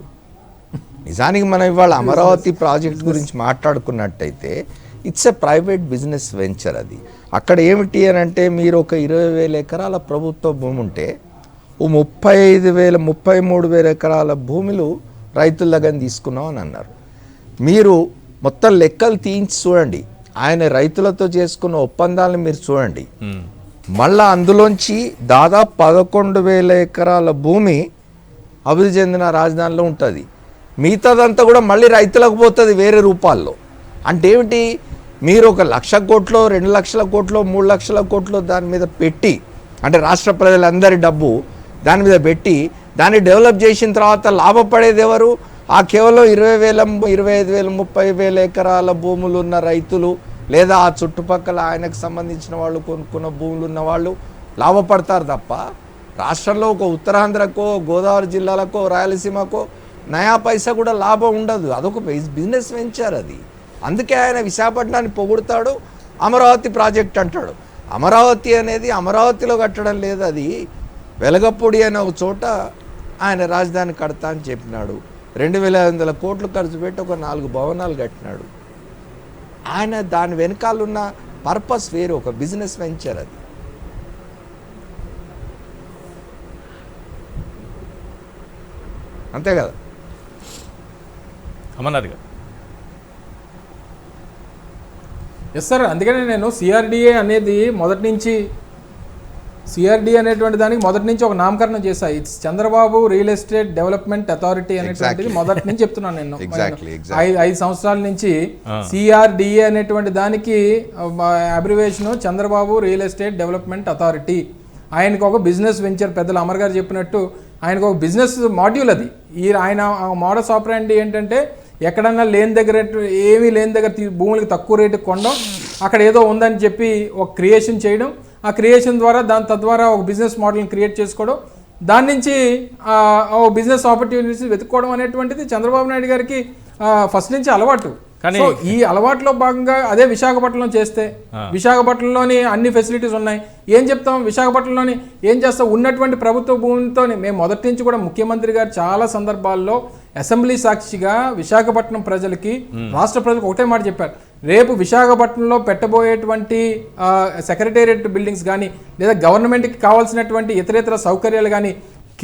నిజానికి మనం ఇవాళ అమరావతి ప్రాజెక్ట్ గురించి మాట్లాడుకున్నట్టయితే it's a private business venture. అది అక్కడ ఏమిటి అని అంటే, మీరు ఒక 20,000 ఎకరాల ప్రభుత్వ భూమి ఉంటే ఓ 35,000, 33,000 ఎకరాల భూములు రైతుల దగ్గర తీసుకున్నాం అని అన్నారు. మీరు మొత్తం లెక్కలు తీయించి చూడండి, ఆయన రైతులతో చేసుకున్న ఒప్పందాలను మీరు చూడండి. మళ్ళా అందులోంచి దాదాపు 11,000 ఎకరాల భూమి అభివృద్ధి చెందిన రాజధానిలో ఉంటుంది. మిగతాదంతా కూడా మళ్ళీ రైతులకు పోతుంది వేరే రూపాల్లో. అంటే ఏమిటి, మీరు 1,00,000 కోట్లు, 2,00,000 కోట్లు, 3,00,000 కోట్లు దాని మీద పెట్టి, అంటే రాష్ట్ర ప్రజలందరి డబ్బు దాని మీద పెట్టి దాన్ని డెవలప్ చేసిన తర్వాత లాభపడేది ఎవరు? ఆ కేవలం 20,000, 25,000, 30,000 ఎకరాల భూములు ఉన్న రైతులు, లేదా ఆ చుట్టుపక్కల ఆయనకు సంబంధించిన వాళ్ళు కొనుక్కున్న భూములు ఉన్న వాళ్ళు లాభపడతారు తప్ప రాష్ట్రంలో ఒక ఉత్తరాంధ్రకో, గోదావరి జిల్లాలకో, రాయలసీమకో నయా పైసా కూడా లాభం ఉండదు. అదొక బిజినెస్ వెంచర్ అది. అందుకే ఆయన విశాఖపట్నాన్ని పొగుడుతాడు, అమరావతి ప్రాజెక్ట్ అంటాడు. అమరావతి అనేది అమరావతిలో కట్టడం లేదు, అది వెలగపూడి అనే ఒక చోట ఆయన రాజధాని కడతా అని చెప్పినాడు. 2,500 కోట్లు ఖర్చు పెట్టి ఒక 4 భవనాలు కట్టినాడు. ఆయన దాని వెనకాలన్న పర్పస్ వేరు, ఒక బిజినెస్ వెంచర్ అది. అంతే కదా అమర్నాథ్ గారు? ఎస్ సార్, అందుకనే నేను సిఆర్డిఏ అనేది మొదటి నుంచి, సిఆర్డి అనేటువంటి దానికి మొదటి నుంచి ఒక నామకరణం చేశా. It's Chandrababu real estate development authority అనేటువంటిది మొదటి నుంచి చెప్తున్నాను నేను. 5 సంవత్సరాల నుంచి సిఆర్డిఏ అనేటువంటి దానికి abbreviation Chandrababu real estate development authority. ఆయనకు ఒక బిజినెస్ వెంచర్, పెద్దలు అమర్ గారు చెప్పినట్టు ఆయనకు ఒక బిజినెస్ మాడ్యూల్ అది. ఆయన మోడస్ ఆపరాండి ఏంటంటే, ఎక్కడన్నా లేని దగ్గర, ఏమీ లేని దగ్గర భూములకి తక్కువ రేటుకి కొనడం, అక్కడ ఏదో ఉందని చెప్పి ఒక క్రియేషన్ చేయడం, ఆ క్రియేషన్ ద్వారా తద్వారా ఒక బిజినెస్ మోడల్ని క్రియేట్ చేసుకోవడం, దాని నుంచి బిజినెస్ ఆపర్చునిటీస్ వెతుక్కోవడం అనేటువంటిది చంద్రబాబు నాయుడు గారికి ఫస్ట్ నుంచి అలవాటు. కానీ ఈ అలవాటులో భాగంగా అదే విశాఖపట్నంలో చేస్తే, విశాఖపట్నంలోని అన్ని ఫెసిలిటీస్ ఉన్నాయి. ఏం చెప్తాం, విశాఖపట్నంలోని ఏం చేస్తాం? ఉన్నటువంటి ప్రభుత్వ భూమితో మేము మొదటి నుంచి కూడా ముఖ్యమంత్రి గారు చాలా సందర్భాల్లో అసెంబ్లీ సాక్షిగా విశాఖపట్నం ప్రజలకి, రాష్ట్ర ప్రజలకు ఒకటే మాట చెప్పారు. రేపు విశాఖపట్నంలో పెట్టబోయేటువంటి సెక్రటేరియట్ బిల్డింగ్స్ కానీ, లేదా గవర్నమెంట్కి కావాల్సినటువంటి ఇతరేతర సౌకర్యాలు కానీ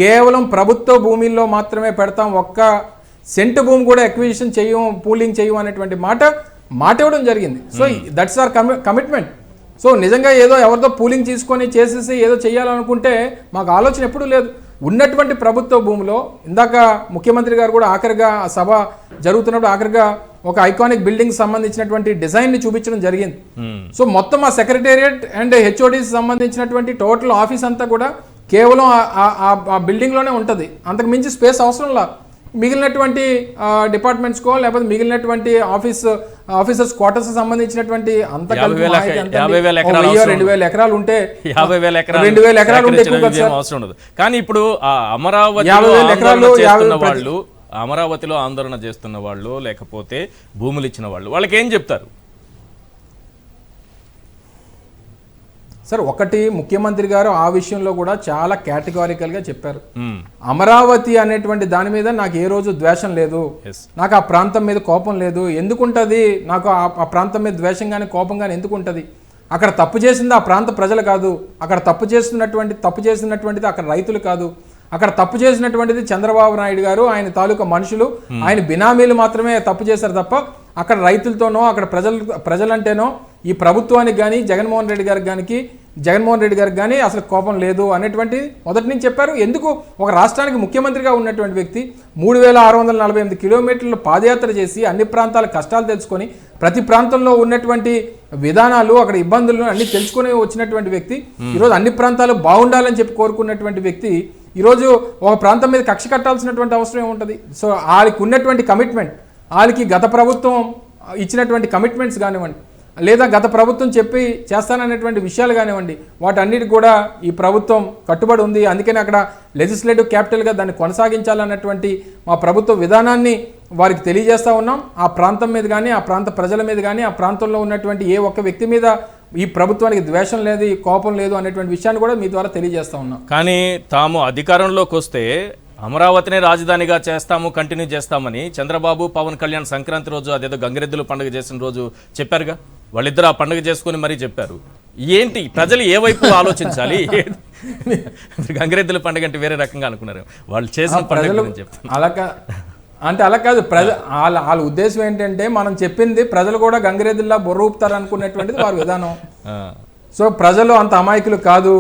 కేవలం ప్రభుత్వ భూమిల్లో మాత్రమే పెడతాం, ఒక్క సెంటు భూమి కూడా ఎక్విజిషన్ చేయము, పూలింగ్ చేయము అనేటువంటి మాట ఇవ్వడం జరిగింది. So that's our commitment. So నిజంగా ఏదో ఎవరితో పూలింగ్ తీసుకొని చేసేసి ఏదో చేయాలనుకుంటే మాకు ఆలోచన ఎప్పుడూ లేదు. ఉన్నటువంటి ప్రభుత్వ భూమిలో, ఇందాక ముఖ్యమంత్రి గారు కూడా ఆఖరిగా సభ జరుగుతున్నప్పుడు ఆఖరిగా ఒక ఐకానిక్ బిల్డింగ్ సంబంధించినటువంటి డిజైన్ ని చూపించడం జరిగింది. సో మొత్తం ఆ సెక్రటేరియట్ అండ్ హెచ్ఓడిస్ సంబంధించినటువంటి టోటల్ ఆఫీస్ అంతా కూడా కేవలం ఆ బిల్డింగ్ లోనే ఉంటది. అంతకు మించి స్పేస్ అవసరంలా. మిగిలినటువంటి డిపార్ట్మెంట్స్కో లేకపోతే మిగిలినటువంటి ఆఫీసర్స్ క్వార్టర్స్ సంబంధించినటువంటి అంత 2,000 ఎకరాలు ఉంటే 50,000 2,000 ఎకరాలు ఉంటే ఎక్కువ కదా సార్. అవసరం ఉండదు. కానీ ఇప్పుడు ఆ అమరావతిలో ఆందోళన చేస్తున్న వాళ్ళు లేకపోతే భూములు ఇచ్చిన వాళ్ళకి ఏం చెప్తారు సార్? ఒకటి, ముఖ్యమంత్రి గారు ఆ విషయంలో కూడా చాలా కేటగారికల్ గా చెప్పారు. అమరావతి అనేటువంటి దాని మీద నాకు ఏ రోజు ద్వేషం లేదు, నాకు ఆ ప్రాంతం మీద కోపం లేదు. ఎందుకుంటది నాకు ఆ ప్రాంతం మీద ద్వేషం కానీ కోపం కానీ ఎందుకుంటది? అక్కడ తప్పు చేసింది ఆ ప్రాంత ప్రజలు కాదు, అక్కడ తప్పు చేసినటువంటిది అక్కడ రైతులు కాదు, అక్కడ తప్పు చేసినటువంటిది చంద్రబాబు నాయుడు గారు, ఆయన తాలూకా మనుషులు, ఆయన బినామీలు మాత్రమే తప్పు చేశారు తప్ప అక్కడ రైతులతోనో అక్కడ ప్రజలంటేనో ఈ ప్రభుత్వానికి కానీ జగన్మోహన్ రెడ్డి గారికి కానీ అసలు కోపం లేదు అనేటువంటి మొదటి నుంచి చెప్పారు. ఎందుకు? ఒక రాష్ట్రానికి ముఖ్యమంత్రిగా ఉన్నటువంటి వ్యక్తి 3,648 కిలోమీటర్లు పాదయాత్ర చేసి అన్ని ప్రాంతాల కష్టాలు తెలుసుకొని ప్రతి ప్రాంతంలో ఉన్నటువంటి విధానాలు అక్కడ ఇబ్బందులను అన్ని తెలుసుకొని వచ్చినటువంటి వ్యక్తి, ఈరోజు అన్ని ప్రాంతాలు బాగుండాలని చెప్పి కోరుకున్నటువంటి వ్యక్తి ఈరోజు ఒక ప్రాంతం మీద కక్ష కట్టాల్సినటువంటి అవసరం ఏముంటుంది? సో వాళ్ళకి ఉన్నటువంటి కమిట్మెంట్, వాళ్ళకి గత ప్రభుత్వం ఇచ్చినటువంటి కమిట్మెంట్స్ కానివ్వండి, లేదా గత ప్రభుత్వం చెప్పి చేస్తాననేటువంటి విషయాలు కానివ్వండి, వాటన్నిటికి కూడా ఈ ప్రభుత్వం కట్టుబడి ఉంది. అందుకని అక్కడ లెజిస్లేటివ్ క్యాపిటల్గా దాన్ని కొనసాగించాలన్నటువంటి మా ప్రభుత్వ విధానాన్ని వారికి తెలియజేస్తూ ఉన్నాం. ఆ ప్రాంతం మీద కానీ ఆ ప్రాంత ప్రజల మీద కానీ ఆ ప్రాంతంలో ఉన్నటువంటి ఏ ఒక్క వ్యక్తి మీద ఈ ప్రభుత్వానికి ద్వేషం లేదు, ఈ కోపం లేదు అనేటువంటి విషయాన్ని కూడా మీ ద్వారా తెలియజేస్తా ఉన్నాం. కానీ తాము అధికారంలోకి వస్తే అమరావతినే రాజధానిగా చేస్తాము, కంటిన్యూ చేస్తామని చంద్రబాబు పవన్ కళ్యాణ్ సంక్రాంతి రోజు అదేదో గంగిరెద్దులు పండుగ చేసిన రోజు చెప్పారుగా. వాళ్ళిద్దరు ఆ పండుగ చేసుకుని మరీ చెప్పారు. ఏంటి ప్రజలు ఏ వైపు ఆలోచించాలి? గంగిరెద్దుల పండుగ అంటే వేరే రకంగా అనుకున్నారు వాళ్ళు చేసిన ప్రజలు. అలా కాదు, వాళ్ళ ఉద్దేశం ఏంటంటే మనం చెప్పింది ప్రజలు కూడా గంగిరెద్దుల్లా బొర్ర ఊపుతారు అనుకునేటువంటిది వారి విధానం. సో ప్రజలు అంత అమాయకులు కాదు.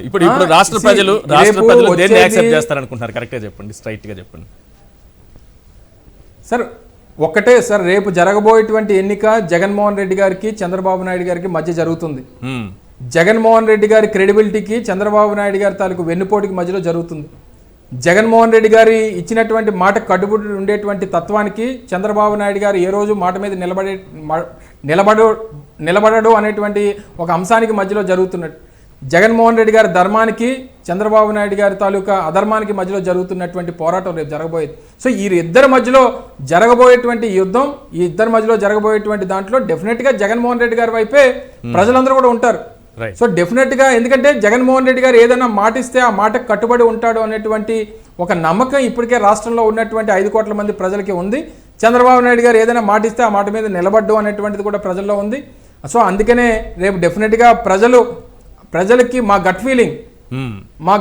ఇప్పుడు రాష్ట్ర ప్రజలు దేన్ని యాక్సెప్ట్ చేస్తారనుకుంటున్నారు? కరెక్ట్గా చెప్పండి, స్ట్రైట్గా చెప్పండి సార్. ఒక్కటే సార్, రేపు జరగబోయేటువంటి ఎన్నిక జగన్మోహన్ రెడ్డి గారికి చంద్రబాబు నాయుడు గారికి మధ్య జరుగుతుంది. జగన్మోహన్ రెడ్డి గారి క్రెడిబిలిటీకి చంద్రబాబు నాయుడు గారి తాలూకు వెన్నుపోటుకి మధ్యలో జరుగుతుంది. జగన్మోహన్ రెడ్డి గారి ఇచ్చినటువంటి మాట కట్టుబడి ఉండేటువంటి తత్వానికి చంద్రబాబు నాయుడు గారు ఏ రోజు మాట మీద నిలబడడు అనేటువంటి ఒక అంశానికి మధ్యలో జరుగుతున్నట్టు. జగన్మోహన్ రెడ్డి గారి ధర్మానికి చంద్రబాబు నాయుడు గారి తాలూకా అధర్మానికి మధ్యలో జరుగుతున్నటువంటి పోరాటం రేపు జరగబోయేది. సో ఈ ఇద్దరి మధ్యలో జరగబోయేటువంటి యుద్ధం, ఈ ఇద్దరి మధ్యలో జరగబోయేటువంటి దాంట్లో డెఫినెట్గా జగన్మోహన్ రెడ్డి గారి వైపే ప్రజలందరూ కూడా ఉంటారు. సో డెఫినెట్గా, ఎందుకంటే జగన్మోహన్ రెడ్డి గారు ఏదైనా మాటిస్తే ఆ మాటకు కట్టుబడి ఉంటాడు అనేటువంటి ఒక నమ్మకం ఇప్పటికే రాష్ట్రంలో ఉన్నటువంటి 5 కోట్ల మంది ప్రజలకి ఉంది. చంద్రబాబు నాయుడు గారు ఏదైనా మాటిస్తే ఆ మాట మీద నిలబడ్డు అనేటువంటిది కూడా ప్రజల్లో ఉంది. సో అందుకనే రేపు డెఫినెట్గా ప్రజలకి మా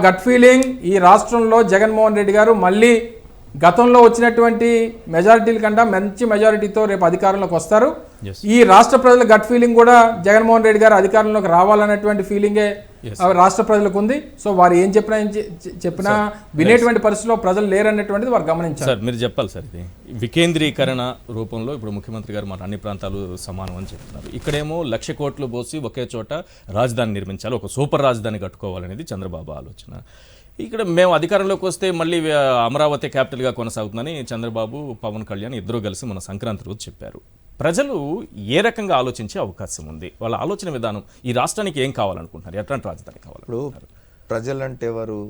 గట్ ఫీలింగ్ ఈ రాష్ట్రంలో జగన్మోహన్ రెడ్డి గారు మళ్ళీ గతంలో వచ్చినటువంటి మెజారిటీల కంటే మంచి మెజారిటీతో రేపు అధికారంలోకి వస్తారు. ఈ రాష్ట్ర ప్రజల గట్ ఫీలింగ్ కూడా జగన్మోహన్ రెడ్డి గారు అధికారంలోకి రావాలనేటువంటి ఫీలింగే రాష్ట్ర ప్రజలకు ఉంది. సో వారు ఏం చెప్పినా వినేటువంటి పరిస్థితిలో ప్రజలు లేరనేటువంటిది వారు గమనించారు. సార్ మీరు చెప్పాలి సార్, ఇది వికేంద్రీకరణ రూపంలో ఇప్పుడు ముఖ్యమంత్రి గారు మన అన్ని ప్రాంతాలు సమానం అని చెప్తున్నారు. ఇక్కడేమో 1,00,000 కోట్లు పోసి ఒకే చోట రాజధాని నిర్మించాలి, ఒక సూపర్ రాజధాని కట్టుకోవాలనేది చంద్రబాబు ఆలోచన. ఇక్కడ మేము అధికారంలోకి వస్తే మళ్ళీ అమరావతి క్యాపిటల్గా కొనసాగుతుందని చంద్రబాబు పవన్ కళ్యాణ్ ఇద్దరూ కలిసి మన సంక్రాంతి రోజు చెప్పారు. ప్రజలు ఏ రకంగా ఆలోచించే అవకాశం ఉంది? వాళ్ళ ఆలోచన విధానం ఈ రాష్ట్రానికి ఏం కావాలనుకుంటున్నారు? ఎట్లాంటి రాజధాని కావాలనుకుంటున్నారు? ప్రజలంటే ఎవరు?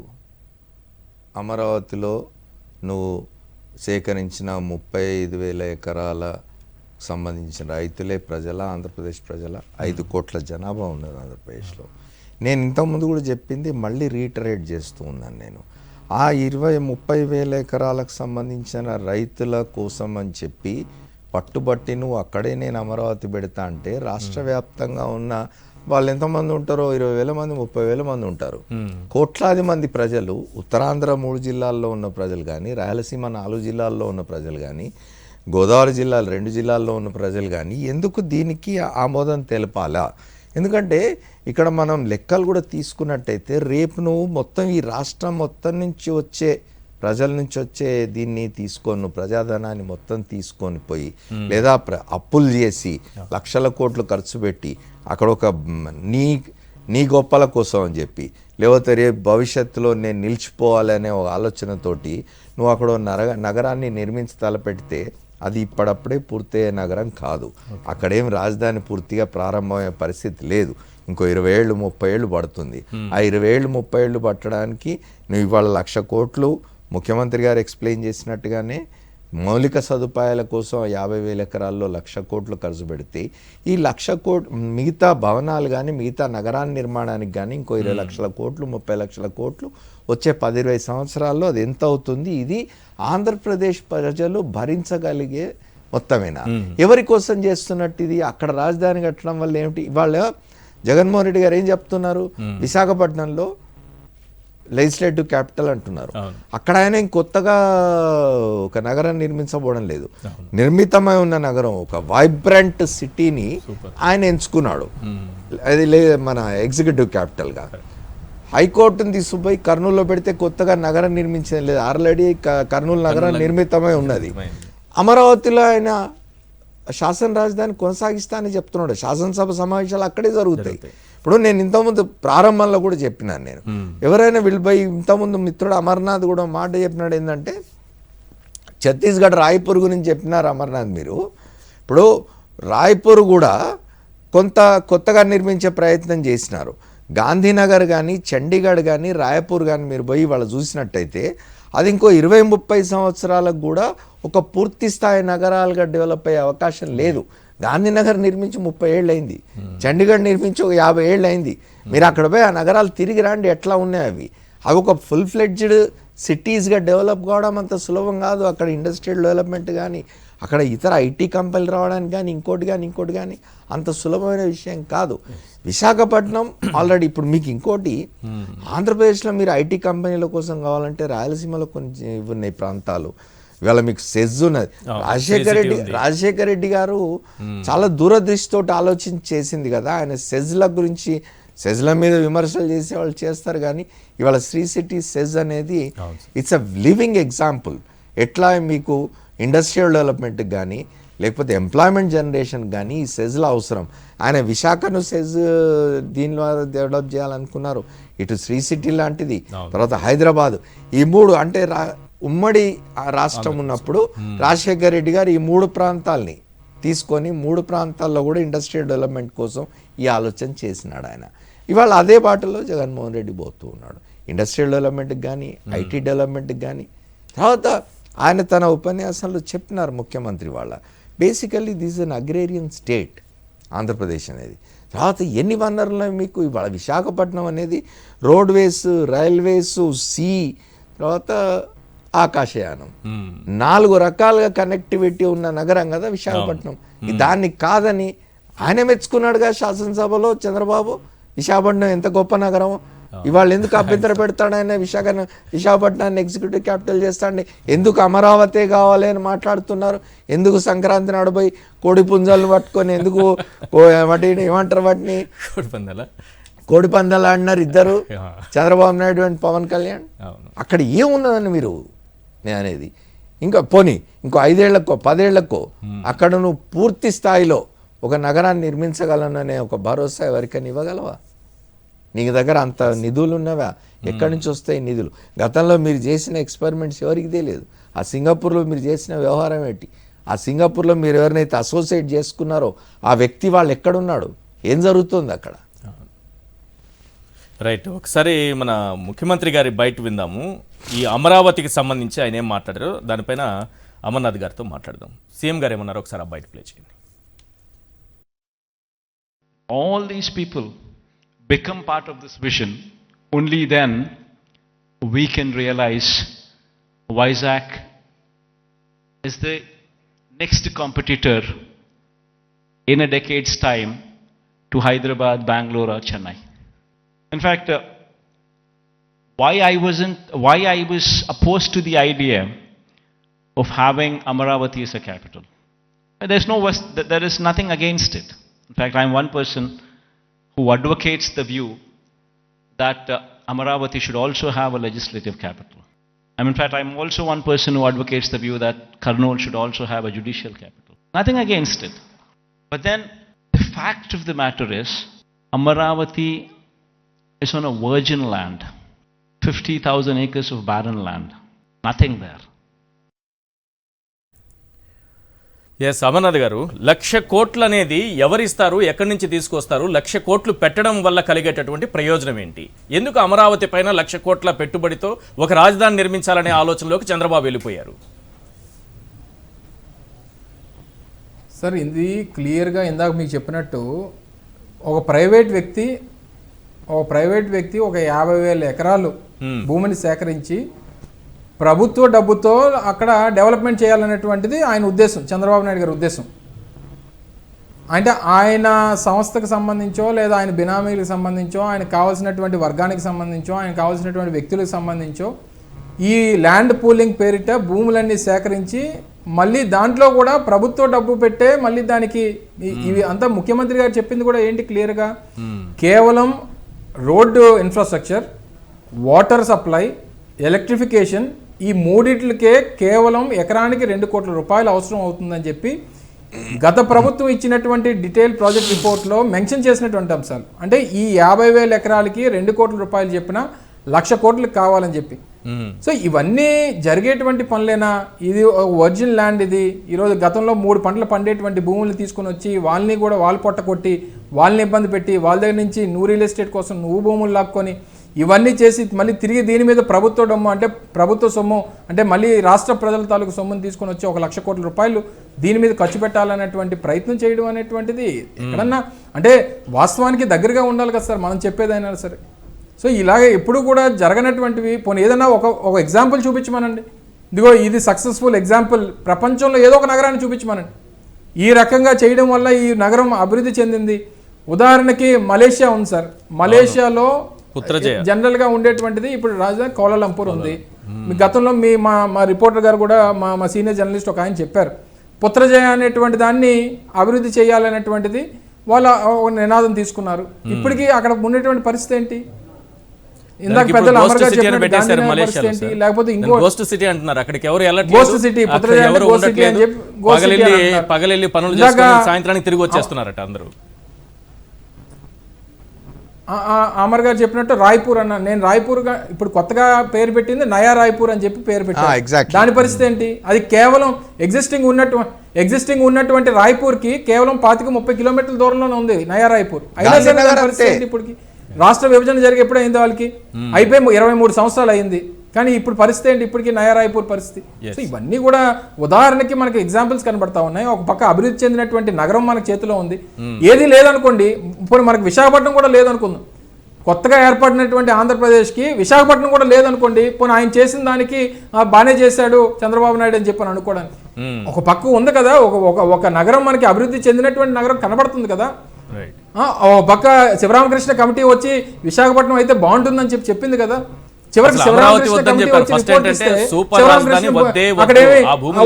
అమరావతిలో నువ్వు సేకరించిన 35,000 ఎకరాల సంబంధించిన రైతులే ప్రజల, ఆంధ్రప్రదేశ్ ప్రజల 5 కోట్ల జనాభా ఉన్నది ఆంధ్రప్రదేశ్లో. నేను ఇంతకుముందు కూడా చెప్పింది మళ్ళీ రీటరేట్ చేస్తూ ఉన్నాను. నేను ఆ 20-30,000 ఎకరాలకు సంబంధించిన రైతుల కోసం అని చెప్పి పట్టుబట్టి నువ్వు అక్కడే నేను అమరావతి పెడతా అంటే రాష్ట్ర వ్యాప్తంగా ఉన్న వాళ్ళు ఎంతమంది ఉంటారో 20,000 మంది 30,000 మంది ఉంటారు. కోట్లాది మంది ప్రజలు, ఉత్తరాంధ్ర 3 జిల్లాల్లో ఉన్న ప్రజలు కానీ, రాయలసీమ 4 జిల్లాల్లో ఉన్న ప్రజలు కానీ, గోదావరి జిల్లాలు 2 జిల్లాల్లో ఉన్న ప్రజలు కానీ ఎందుకు దీనికి ఆమోదం తెలపాలా? ఎందుకంటే ఇక్కడ మనం లెక్కలు కూడా తీసుకున్నట్టయితే రేపు నువ్వు మొత్తం ఈ రాష్ట్రం మొత్తం నుంచి వచ్చే ప్రజల నుంచి వచ్చే దీన్ని తీసుకొని ప్రజాధనాన్ని మొత్తం తీసుకొని పోయి లేదా అప్పులు చేసి లక్షల కోట్లు ఖర్చు పెట్టి అక్కడ ఒక నీ గొప్పల కోసం అని చెప్పి లేకపోతే రేపు భవిష్యత్తులో నేను నిలిచిపోవాలనే ఒక ఆలోచనతోటి నువ్వు అక్కడ నగరాన్ని నిర్మించి తలపెడితే అది ఇప్పుడప్పుడే పూర్తయ్యే నగరం కాదు. అక్కడేం రాజధాని పూర్తిగా ప్రారంభమయ్యే పరిస్థితి లేదు. ఇంకో 20 ఏళ్ళు 30 ఏళ్ళు పడుతుంది. ఆ 20 ఏళ్ళు 30 ఏళ్ళు పట్టడానికి నువ్వు ఇవాళ 1,00,000 కోట్లు ముఖ్యమంత్రి గారు ఎక్స్ప్లెయిన్ చేసినట్టుగానే మౌలిక సదుపాయాల కోసం 50,000 ఎకరాల్లో 1,00,000 కోట్లు ఖర్చు పెడితే ఈ 1,00,000 కోట్లు మిగతా భవనాలు కానీ మిగతా నగరాన్ని నిర్మాణానికి కానీ ఇంకో 20 లక్షల కోట్లు 30 లక్షల కోట్లు వచ్చే 10-20 సంవత్సరాల్లో అది ఎంత అవుతుంది? ఇది ఆంధ్రప్రదేశ్ ప్రజలు భరించగలిగే మొత్తమేనా? ఎవరి కోసం చేస్తున్నట్టు ఇది? అక్కడ రాజధాని కట్టడం వల్ల ఏమిటి? ఇవాళ జగన్మోహన్ రెడ్డి గారు ఏం చెప్తున్నారు? విశాఖపట్నంలో లెజిస్లేటివ్ క్యాపిటల్ అంటున్నారు. అక్కడ ఆయన ఇంకొత్తగా ఒక నగరం నిర్మించబోవడం లేదు. నిర్మితమై ఉన్న నగరం ఒక వైబ్రెంట్ సిటీని ఆయన ఎంచుకున్నాడు. అది మన ఎగ్జిక్యూటివ్ క్యాపిటల్గా. హైకోర్టును తీసుకుపోయి కర్నూలులో పెడితే కొత్తగా నగరం నిర్మించడం లేదు. ఆల్రెడీ కర్నూలు నగరం నిర్మితమై ఉన్నది. అమరావతిలో ఆయన శాసన రాజధాని కొనసాగిస్తానని చెప్తున్నాడు. శాసనసభ సమావేశాలు అక్కడే జరుగుతాయి. ఇప్పుడు నేను ఇంతకుముందు ప్రారంభంలో కూడా చెప్పినాను, నేను ఎవరైనా వీళ్ళపై ఇంతకుముందు మిత్రుడు అమర్నాథ్ కూడా మాట చెప్పినాడు ఏంటంటే ఛత్తీస్గఢ్ రాయ్పూర్ గురించి చెప్పినారు అమర్నాథ్ మీరు. ఇప్పుడు రాయ్పూర్ కూడా కొత్తగా నిర్మించే ప్రయత్నం చేసినారు. గాంధీనగర్ కానీ చండీగఢ్ కానీ రాయ్పూర్ కానీ మీరు పోయి వాళ్ళు చూసినట్టయితే అది ఇంకో 20-30 సంవత్సరాలకు కూడా ఒక పూర్తి స్థాయి నగరాలుగా డెవలప్ అయ్యే అవకాశం లేదు. గాంధీనగర్ నిర్మించి 30 ఏళ్ళు అయింది, చండీగఢ్ నిర్మించి ఒక 50 ఏళ్ళు అయింది. మీరు అక్కడ పోయి ఆ నగరాలు తిరిగి రండి, ఎట్లా ఉన్నాయి అవి. అవి ఒక ఫుల్ ఫ్లెడ్జ్డ్ సిటీస్గా డెవలప్ కావడం అంత సులభం కాదు. అక్కడ ఇండస్ట్రియల్ డెవలప్మెంట్ కానీ అక్కడ ఇతర ఐటీ కంపెనీలు రావడానికి కానీ ఇంకోటి కానీ అంత సులభమైన విషయం కాదు. విశాఖపట్నం ఆల్రెడీ ఇప్పుడు మీకు ఇంకోటి, ఆంధ్రప్రదేశ్లో మీరు ఐటీ కంపెనీల కోసం కావాలంటే రాయలసీమలో కొన్ని ఉన్నాయి ప్రాంతాలు. ఇవాళ మీకు సెజ్ ఉన్నది. రాజశేఖర రెడ్డి గారు చాలా దూరదృష్టితో ఆలోచించి చేసింది కదా. ఆయన సెజ్ల మీద విమర్శలు చేసే వాళ్ళు చేస్తారు, కానీ ఇవాళ శ్రీ సిటీ సెజ్ అనేది ఇట్స్ అ లివింగ్ ఎగ్జాంపుల్. ఎట్లా మీకు ఇండస్ట్రియల్ డెవలప్మెంట్కి కానీ లేకపోతే ఎంప్లాయ్మెంట్ జనరేషన్ కానీ ఈ సెజ్లో అవసరం. ఆయన విశాఖను సెజ్ దీని ద్వారా డెవలప్ చేయాలనుకున్నారు. ఇటు శ్రీ సిటీ లాంటిది, తర్వాత హైదరాబాద్, ఈ మూడు అంటే ఉమ్మడి రాష్ట్రం ఉన్నప్పుడు రాజశేఖర్ రెడ్డి గారు ఈ 3 ప్రాంతాలని తీసుకొని 3 ప్రాంతాల్లో కూడా ఇండస్ట్రియల్ డెవలప్మెంట్ కోసం ఈ ఆలోచన చేసినాడు ఆయన. ఇవాళ అదే బాటలో జగన్మోహన్ రెడ్డి పోతూ ఉన్నాడు. ఇండస్ట్రియల్ డెవలప్మెంట్కి కానీ ఐటీ డెవలప్మెంట్కి కానీ. తర్వాత ఆయన తన ఉపన్యాసంలో చెప్పినారు ముఖ్యమంత్రి వాళ్ళ, basically this an agrarian state Andhra Pradesh అనేది. తర్వాత ఎన్ని వనరులు మీకు ఇవాళ విశాఖపట్నం అనేది రోడ్వేస్, రైల్వేస్, సీ, తర్వాత ఆకాశయానం, 4 రకాలుగా కనెక్టివిటీ ఉన్న నగరం కదా విశాఖపట్నం. దాన్ని కాదని ఆయన మెచ్చుకున్నాడుగా శాసనసభలో చంద్రబాబు. విశాఖపట్నం ఎంత గొప్ప నగరం, ఇవాళ ఎందుకు అభ్యంతర పెడతాడు ఆయన విశాఖపట్నాన్ని ఎగ్జిక్యూటివ్ క్యాపిటల్ చేస్తాడు, ఎందుకు అమరావతి కావాలి అని మాట్లాడుతున్నారు, ఎందుకు సంక్రాంతి నాడుపోయి కోడి పుంజాలను పట్టుకొని ఎందుకు ఏమంటారు వాటిని కోడి పందాలు ఆడినారు ఇద్దరు, చంద్రబాబు నాయుడు అండ్ పవన్ కళ్యాణ్. అక్కడ ఏమున్నదని మీరు నేను అనేది. ఇంకా పోనీ ఇంకో 5 ఏళ్లకో 10 ఏళ్లకో అక్కడ నువ్వు పూర్తి స్థాయిలో ఒక నగరాన్ని నిర్మించగలననే ఒక భరోసా ఎవరికైనా ఇవ్వగలవా? నీకు దగ్గర అంత నిధులు ఉన్నవా? ఎక్కడి నుంచి వస్తాయి నిధులు? గతంలో మీరు చేసిన ఎక్స్పెరిమెంట్స్ ఎవరికి తెలియదు. ఆ సింగపూర్లో మీరు చేసిన వ్యవహారం ఏంటి? ఆ సింగపూర్లో మీరు ఎవరినైతే అసోసియేట్ చేసుకున్నారో ఆ వ్యక్తి వాళ్ళు ఎక్కడున్నాడు, ఏం జరుగుతుంది అక్కడ? రైట్, ఒకసారి మన ముఖ్యమంత్రి గారి బయట విందాము. ఈ అమరావతికి సంబంధించి ఆయన ఏం మాట్లాడారో దానిపైన అమర్నాథ్ గారితో మాట్లాడదాం. సీఎం గారు ఏమన్నారో ఒకసారి ఆ బయట ప్లే చేయండి. All these people become part of this vision, only then we can realize Vizag is the next competitor in a decade's time to Hyderabad, Bangalore or Chennai. In fact, why I was opposed to the idea of having Amaravati as a capital. There is nothing against it. In fact, I am one person who advocates the view that Amaravati should also have a legislative capital. In fact, I'm also one person who advocates the view that Kurnool should also have a judicial capital. Nothing against it. But then, the fact of the matter is, Amaravati is on a virgin land. 50,000 acres of barren land. Nothing there. Yes Amarnath garu, 1,00,000 కోట్లు అనేది ఎవరిస్తారు, ఎక్కడి నుంచి తీసుకొస్తారు? 1,00,000 కోట్లు పెట్టడం వల్ల కలిగేటటువంటి ప్రయోజనం ఏంటి? ఎందుకు అమరావతి పైన 1,00,000 కోట్ల పెట్టుబడితో ఒక రాజధాని నిర్మించాలనే ఆలోచనలోకి చంద్రబాబు వెళ్ళిపోయారు? సార్, ఇది క్లియర్గా ఇందాక మీకు చెప్పినట్టు ఒక ప్రైవేట్ వ్యక్తి ఒక 50,000 ఎకరాలు భూమిని సేకరించి ప్రభుత్వ డబ్బుతో అక్కడ డెవలప్మెంట్ చేయాలనేటువంటిది ఆయన ఉద్దేశం, చంద్రబాబు నాయుడు గారి ఉద్దేశం. అంటే ఆయన సంస్థకు సంబంధించో లేదా ఆయన బినామీలకు సంబంధించో, ఆయనకు కావాల్సినటువంటి వర్గానికి సంబంధించో, ఆయనకు కావాల్సినటువంటి వ్యక్తులకు సంబంధించో ఈ ల్యాండ్ పూలింగ్ పేరిట భూములన్నీ సేకరించి మళ్ళీ దాంట్లో కూడా ప్రభుత్వ డబ్బు పెట్టే మళ్ళీ దానికి ఇవి అంతా ముఖ్యమంత్రి గారు చెప్పింది కూడా ఏంటి క్లియర్గా, కేవలం road infrastructure, water supply, electrification, ఈ మూడిట్లకే కేవలం ఎకరానికి 2 కోట్ల రూపాయలు అవసరం అవుతుందని చెప్పి గత ప్రభుత్వం ఇచ్చినటువంటి డీటెయిల్ ప్రాజెక్ట్ రిపోర్ట్లో మెన్షన్ చేసినటువంటి అంశాలు. అంటే ఈ 50,000 ఎకరాలకి 2 కోట్ల రూపాయలు చెప్పిన 1,00,000 కోట్లకు కావాలని చెప్పి. సో ఇవన్నీ జరిగేటువంటి పనులేనా? ఇది ఒరిజినల్ ల్యాండ్. ఇది ఈరోజు గతంలో 3 పంటలు పండేటువంటి భూములు తీసుకొని వచ్చి వాళ్ళని కూడా వాళ్ళు పొట్ట కొట్టి వాళ్ళని ఇబ్బంది పెట్టి వాళ్ళ దగ్గర నుంచి నువ్వు రియల్ ఎస్టేట్ కోసం నువ్వు భూములు లాక్కొని ఇవన్నీ చేసి మళ్ళీ తిరిగి దీని మీద ప్రభుత్వ డొమ్ము అంటే ప్రభుత్వ సొమ్ము అంటే మళ్ళీ రాష్ట్ర ప్రజల తాలూకు సొమ్ముని తీసుకొని వచ్చి 1,00,000 కోట్ల రూపాయలు దీని మీద ఖర్చు పెట్టాలనేటువంటి ప్రయత్నం చేయడం అనేటువంటిది ఎక్కడన్నా అంటే వాస్తవానికి దగ్గరగా ఉండాలి కదా సార్ మనం చెప్పేదైనా సరే. సో ఇలాగే ఎప్పుడు కూడా జరగనటువంటివి పోనీ ఏదైనా ఒక ఎగ్జాంపుల్ చూపించమనండి. ఇదిగో ఇది సక్సెస్ఫుల్ ఎగ్జాంపుల్, ప్రపంచంలో ఏదో ఒక నగరాన్ని చూపించమనండి ఈ రకంగా చేయడం వల్ల ఈ నగరం అభివృద్ధి చెందింది. ఉదాహరణకి మలేషియా ఉంది సార్. మలేషియాలో జనరల్గా ఉండేటువంటిది ఇప్పుడు రాజధాని కౌలాలంపూర్ ఉంది. మీ గతంలో మా రిపోర్టర్ గారు కూడా మా సీనియర్ జర్నలిస్ట్ ఒక ఆయన చెప్పారు, పుత్రజయ అనేటువంటి దాన్ని అభివృద్ధి చేయాలనేటువంటిది వాళ్ళ నినాదం తీసుకున్నారు. ఇప్పటికీ అక్కడ ఉండేటువంటి పరిస్థితి ఏంటి? ఇందాక పెద్దలు అమర్గా చెప్పినట్టు లేకపోతే ఇంకో గోస్ట్ సిటీ అంటున్నారు. అక్కడికి ఎవరు ghost city, Putrajaya ghost city అని చెప్పి పగలెళ్ళి పనులు చేసుకొని సాయంత్రానికి తిరిగి వచ్చేస్తున్నారట అందరూ. అమర్ గారు చెప్పినట్టు రాయ్పూర్ అన్న, నేను రాయ్పూర్గా ఇప్పుడు కొత్తగా పేరు పెట్టింది నయా రాయ్పూర్ అని చెప్పి పేరు పెట్టాను. దాని పరిస్థితి ఏంటి? అది కేవలం ఎగ్జిస్టింగ్ ఉన్నటువంటి రాయ్పూర్కి కేవలం 25-30 కిలోమీటర్ల దూరంలోనే ఉంది నయా రాయ్పూర్. అయినా సరే పరిస్థితి ఏంటి? ఇప్పటికి రాష్ట్ర విభజన జరిగి ఎప్పుడు అయింది? వాళ్ళకి అయిపోయి 23 సంవత్సరాలు అయింది. కానీ ఇప్పుడు పరిస్థితి ఏంటి? ఇప్పటికీ నయా రాయ్పూర్ పరిస్థితి. సో ఇవన్నీ కూడా ఉదాహరణకి మనకి ఎగ్జాంపుల్స్ కనబడతా ఉన్నాయి. ఒక పక్క అభివృద్ధి చెందినటువంటి నగరం మనకు చేతిలో ఉంది, ఏది లేదనుకోండి. ఇప్పుడు మనకు విశాఖపట్నం కూడా లేదనుకుందాం, కొత్తగా ఏర్పడినటువంటి ఆంధ్రప్రదేశ్కి విశాఖపట్నం కూడా లేదనుకోండి. పోనీ ఆయన చేసిన దానికి బాగానే చేశాడు చంద్రబాబు నాయుడు అని చెప్పని అనుకోవడానికి ఒక పక్క ఉంది కదా. ఒక నగరం మనకి అభివృద్ధి చెందినటువంటి నగరం కనబడుతుంది కదా. పక్క శివరామకృష్ణ కమిటీ వచ్చి విశాఖపట్నం అయితే బాగుంటుందని చెప్పింది కదా. చివరికి శివరామకృష్ణ కమిటీ వచ్చి రిపోర్ట్ ఇస్తే అక్కడేమి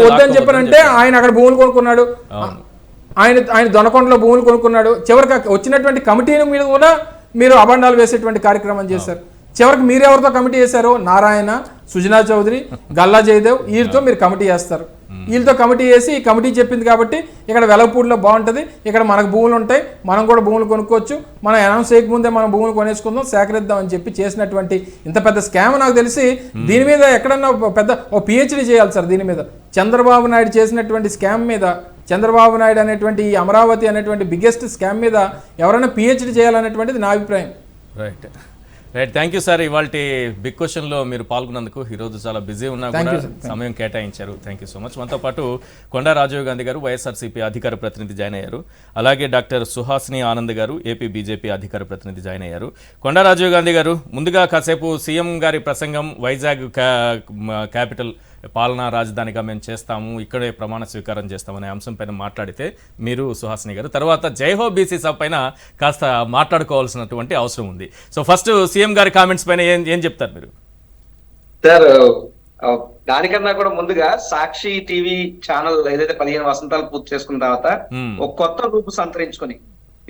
వద్దని చెప్పారంటే ఆయన అక్కడ భూములు కొనుక్కున్నాడు, ఆయన దొనకొండలో భూములు కొనుక్కున్నాడు. చివరికి వచ్చినటువంటి కమిటీల మీద కూడా మీరు అబండాలు వేసేటువంటి కార్యక్రమం చేశారు. చివరికి మీరెవరితో కమిటీ చేశారు? నారాయణ, సుజనా చౌదరి, గల్లా జయదేవ్, వీళ్ళతో మీరు కమిటీ చేస్తారు. వీళ్ళతో కమిటీ చేసి ఈ కమిటీ చెప్పింది కాబట్టి ఇక్కడ వెలగపూడిలో బాగుంటుంది, ఇక్కడ మనకు భూములు ఉంటాయి, మనం కూడా భూములు కొనుక్కోవచ్చు, మనం అనౌన్స్ చేయకముందే మనం భూములు కొనేసుకుందాం, సేకరిద్దాం అని చెప్పి చేసినటువంటి ఇంత పెద్ద స్కామ్ నాకు తెలిసి దీని మీద ఎక్కడన్నా పెద్ద పిహెచ్డీ చేయాలి సార్. దీని మీద చంద్రబాబు నాయుడు చేసినటువంటి స్కామ్ మీద, చంద్రబాబు నాయుడు అనేటువంటి ఈ అమరావతి అనేటువంటి బిగ్గెస్ట్ స్కామ్ మీద ఎవరైనా పిహెచ్డీ చేయాలనేటువంటిది నా అభిప్రాయం. Right thank you sir. ఇవాళ బిగ్ క్వశ్చన్లో మీరు పాల్గొన్నందుకు. ఈరోజు చాలా బిజీ ఉన్నా కూడా సమయం కేటాయించారు. Thank you so much. మనతో పాటు కొండా రాజీవ్ గాంధీ గారు వైఎస్ఆర్సీపీ అధికార ప్రతినిధి జాయిన్ అయ్యారు. అలాగే డాక్టర్ సుహాసిని ఆనంద్ గారు ఏపీ బీజేపీ అధికార ప్రతినిధి జాయిన్ అయ్యారు. కొండా రాజీవ్ గాంధీ గారు, ముందుగా కాసేపు సీఎం గారి ప్రసంగం, వైజాగ్ క్యాపిటల్ పాలనా రాజధానిగా మేము చేస్తాము, ఇక్కడే ప్రమాణ స్వీకారం చేస్తామనే అంశం పైన మాట్లాడితే మీరు సుహాసిని గారు, తర్వాత జైహో బీసీ సభ పైన కాస్త మాట్లాడుకోవాల్సినటువంటి అవసరం ఉంది. సో ఫస్ట్ సీఎం గారి కామెంట్స్ పైన ఏం చెప్తారు మీరు? సార్, దానికన్నా కూడా ముందుగా సాక్షి టీవీ ఛానల్ ఏదైతే 15 వసంతాలు పూర్తి చేసుకున్న తర్వాత ఒక కొత్త రూపు సంతరించుకుని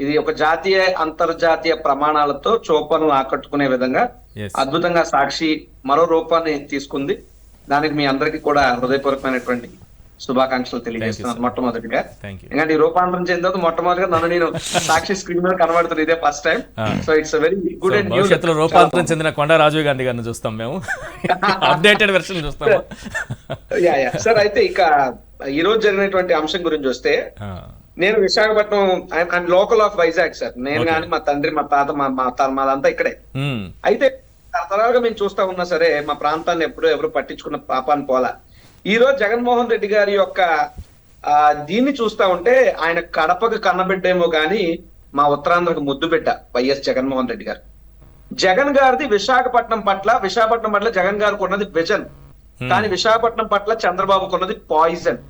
ఇది ఒక జాతీయ అంతర్జాతీయ ప్రమాణాలతో చూపను ఆకట్టుకునే విధంగా అద్భుతంగా సాక్షి మరో రూపాన్ని తీసుకుంది. దానికి మీ అందరికీ కూడా హృదయపూర్వకమైనటువంటి శుభాకాంక్షలు తెలియజేస్తున్నాను మొట్టమొదటిగా. Thank you. ఎందుకంటే ఈ రూపాంతరం చెందిన తర్వాత మొట్టమొదటిగా నన్ను నేను సాక్షి స్క్రీన్ మీద కనబడుతుంది ఇదే first time. So it's very good and భవిష్యత్తులో రూపాంతరం చెందిన కొండా రాజీవ్ గాంధీ గారిని చూస్తాం మేము, అప్డేటెడ్ వెర్షన్ చూస్తాము. సార్ అయితే ఇక ఈ రోజు జరిగినటువంటి అంశం గురించి వస్తే, నేను Visakhapatnam, I'm local of Vizag sir. నేను కానీ మా తండ్రి, మా తాత, మాదంతా ఇక్కడే. అయితే తరతరాలుగా మేము చూస్తా ఉన్నా సరే మా ప్రాంతాన్ని ఎవరు పట్టించుకున్న పాపాన్ని పోలా. ఈ రోజు జగన్మోహన్ రెడ్డి గారి యొక్క దీన్ని చూస్తా ఉంటే ఆయన కడపకు కన్నబిడ్డేమో గాని మా ఉత్తరాంధ్రకు ముద్దు బిడ్డ వైఎస్ జగన్మోహన్ రెడ్డి గారు. జగన్ గారిది విశాఖపట్నం పట్ల జగన్ గారికి ఉన్నది విజన్, కానీ విశాఖపట్నం పట్ల చంద్రబాబుకు ఉన్నది పాయిజన్.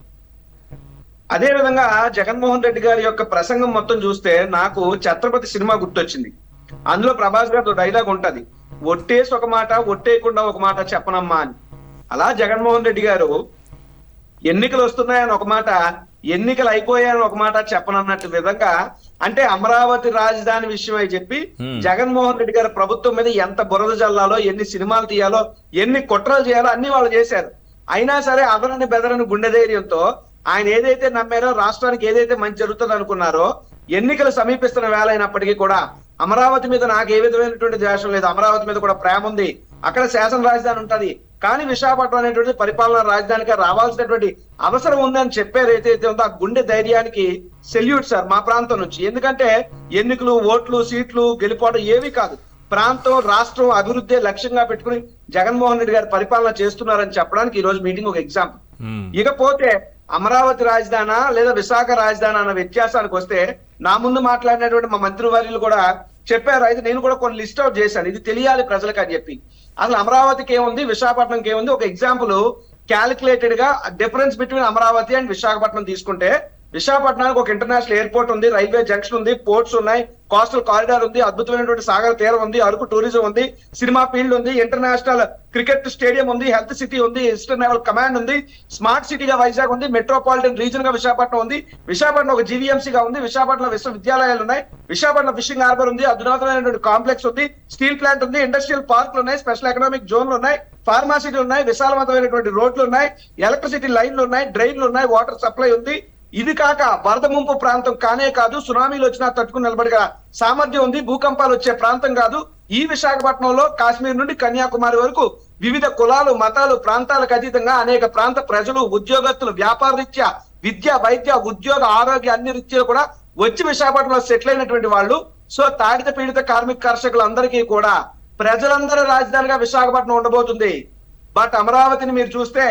అదే విధంగా జగన్మోహన్ రెడ్డి గారి యొక్క ప్రసంగం మొత్తం చూస్తే నాకు ఛత్రపతి సినిమా గుర్తొచ్చింది. అందులో ప్రభాస్ గారితో డైలాగ్ ఉంటది, ఒట్టేసి ఒక మాట ఒట్టేయకుండా ఒక మాట చెప్పనమ్మా అని. అలా జగన్మోహన్ రెడ్డి గారు ఎన్నికలు వస్తున్నాయని ఒక మాట, ఎన్నికలు అయిపోయాయని ఒక మాట చెప్పనన్నట్టు విధంగా, అంటే అమరావతి రాజధాని విషయమై చెప్పి జగన్మోహన్ రెడ్డి గారి ప్రభుత్వం మీద ఎంత బురద జల్లాలో, ఎన్ని సినిమాలు తీయాలో, ఎన్ని కుట్రలు చేయాలో అన్ని వాళ్ళు చేశారు. అయినా సరే అదనని బెదరని గుండె ధైర్యంతో ఆయన ఏదైతే నమ్మారో, రాష్ట్రానికి ఏదైతే మంచి జరుగుతుంది అనుకున్నారో, ఎన్నికలు సమీపిస్తున్న వేళ అయినప్పటికీ కూడా అమరావతి మీద నాకు ఏ విధమైనటువంటి ద్వేషం లేదు, అమరావతి మీద కూడా ప్రేమ ఉంది, అక్కడ శాసన రాజధాని ఉంటది, కానీ విశాఖపట్నం అనేటువంటి పరిపాలనా రాజధానిగా రావాల్సినటువంటి అవసరం ఉందని చెప్పారు ఏదైతే ఉందో, ఆ గుండె ధైర్యానికి సెల్యూట్ సార్ మా ప్రాంతం నుంచి. ఎందుకంటే ఎన్నికలు, ఓట్లు, సీట్లు గెలిపోవడం ఏవి కాదు, ప్రాంతం, రాష్ట్రం అభివృద్ధి లక్ష్యంగా పెట్టుకుని జగన్మోహన్ రెడ్డి గారు పరిపాలన చేస్తున్నారని చెప్పడానికి ఈ రోజు మీటింగ్ ఒక ఎగ్జాంపుల్. ఇకపోతే అమరావతి రాజధానా లేదా విశాఖ రాజధాని అన్న వ్యత్యాసానికి వస్తే, నా ముందు మాట్లాడినటువంటి మా మంత్రివర్యులు కూడా చెప్పారు. అయితే నేను కూడా కొన్ని లిస్ట్ అవుట్ చేశాను, ఇది తెలియాలి ప్రజలకు అని చెప్పి. అసలు అమరావతికి ఏముంది, విశాఖపట్నంకి ఏముంది, ఒక ఎగ్జాంపుల్ క్యాలిక్యులేటెడ్ గా difference between Amaravati and Visakhapatnam తీసుకుంటే, విశాఖపట్నానికి ఒక ఇంటర్నేషనల్ ఎయిర్పోర్ట్ ఉంది, రైల్వే జంక్షన్ ఉంది, పోర్ట్స్ ఉన్నాయి, కోస్టల్ కారిడార్ ఉంది, అద్భుతమైనటువంటి సాగర తీరం ఉంది, అరకు టూరిజం ఉంది, సినిమా ఫీల్డ్ ఉంది, ఇంటర్నేషనల్ క్రికెట్ స్టేడియం ఉంది, హెల్త్ సిటీ ఉంది, ఈస్టర్న్ నేవల్ కమాండ్ ఉంది, స్మార్ట్ సిటీగా వైజాగ్ ఉంది, మెట్రోపాలిటన్ రీజన్ గా విశాఖపట్నం ఉంది, విశాఖపట్నం ఒక జీవీఎంసీగా ఉంది, విశాఖపట్నం విశ్వవిద్యాలయాలు ఉన్నాయి, విశాఖపట్నం ఫిషింగ్ హార్బర్ ఉంది, అధునాతనమైనటువంటి కాంప్లెక్స్ ఉంది, స్టీల్ ప్లాంట్ ఉంది, ఇండస్ట్రియల్ పార్క్లు ఉన్నాయి, స్పెషల్ ఎకనామిక్ జోన్లు ఉన్నాయి, ఫార్మాసిటీలు ఉన్నాయి, విశాలవంతమైనటువంటి రోడ్లు ఉన్నాయి, ఎలక్ట్రిసిటీ లైన్లు ఉన్నాయి, డ్రైన్లు ఉన్నాయి, వాటర్ సప్లై ఉంది. ఇది కాక వరద ముంపు ప్రాంతం కానే కాదు, సునామీలు వచ్చినా తట్టుకుని నిలబడిగా సామర్థ్యం ఉంది, భూకంపాలు వచ్చే ప్రాంతం కాదు. ఈ విశాఖపట్నంలో కాశ్మీర్ నుండి కన్యాకుమారి వరకు వివిధ కులాలు, మతాలు, ప్రాంతాలకు అతీతంగా అనేక ప్రాంత ప్రజలు, ఉద్యోగస్తులు, వ్యాపార రీత్యా, విద్య, వైద్య, ఉద్యోగ, ఆరోగ్య అన్ని రీత్యాలు కూడా వచ్చి విశాఖపట్నంలో సెటిల్ అయినటువంటి వాళ్ళు. సో తాడిత పీడిత కార్మిక కర్షకులందరికీ కూడా ప్రజలందరూ రాజధానిగా విశాఖపట్నం ఉండబోతుంది. బట్ అమరావతిని మీరు చూస్తే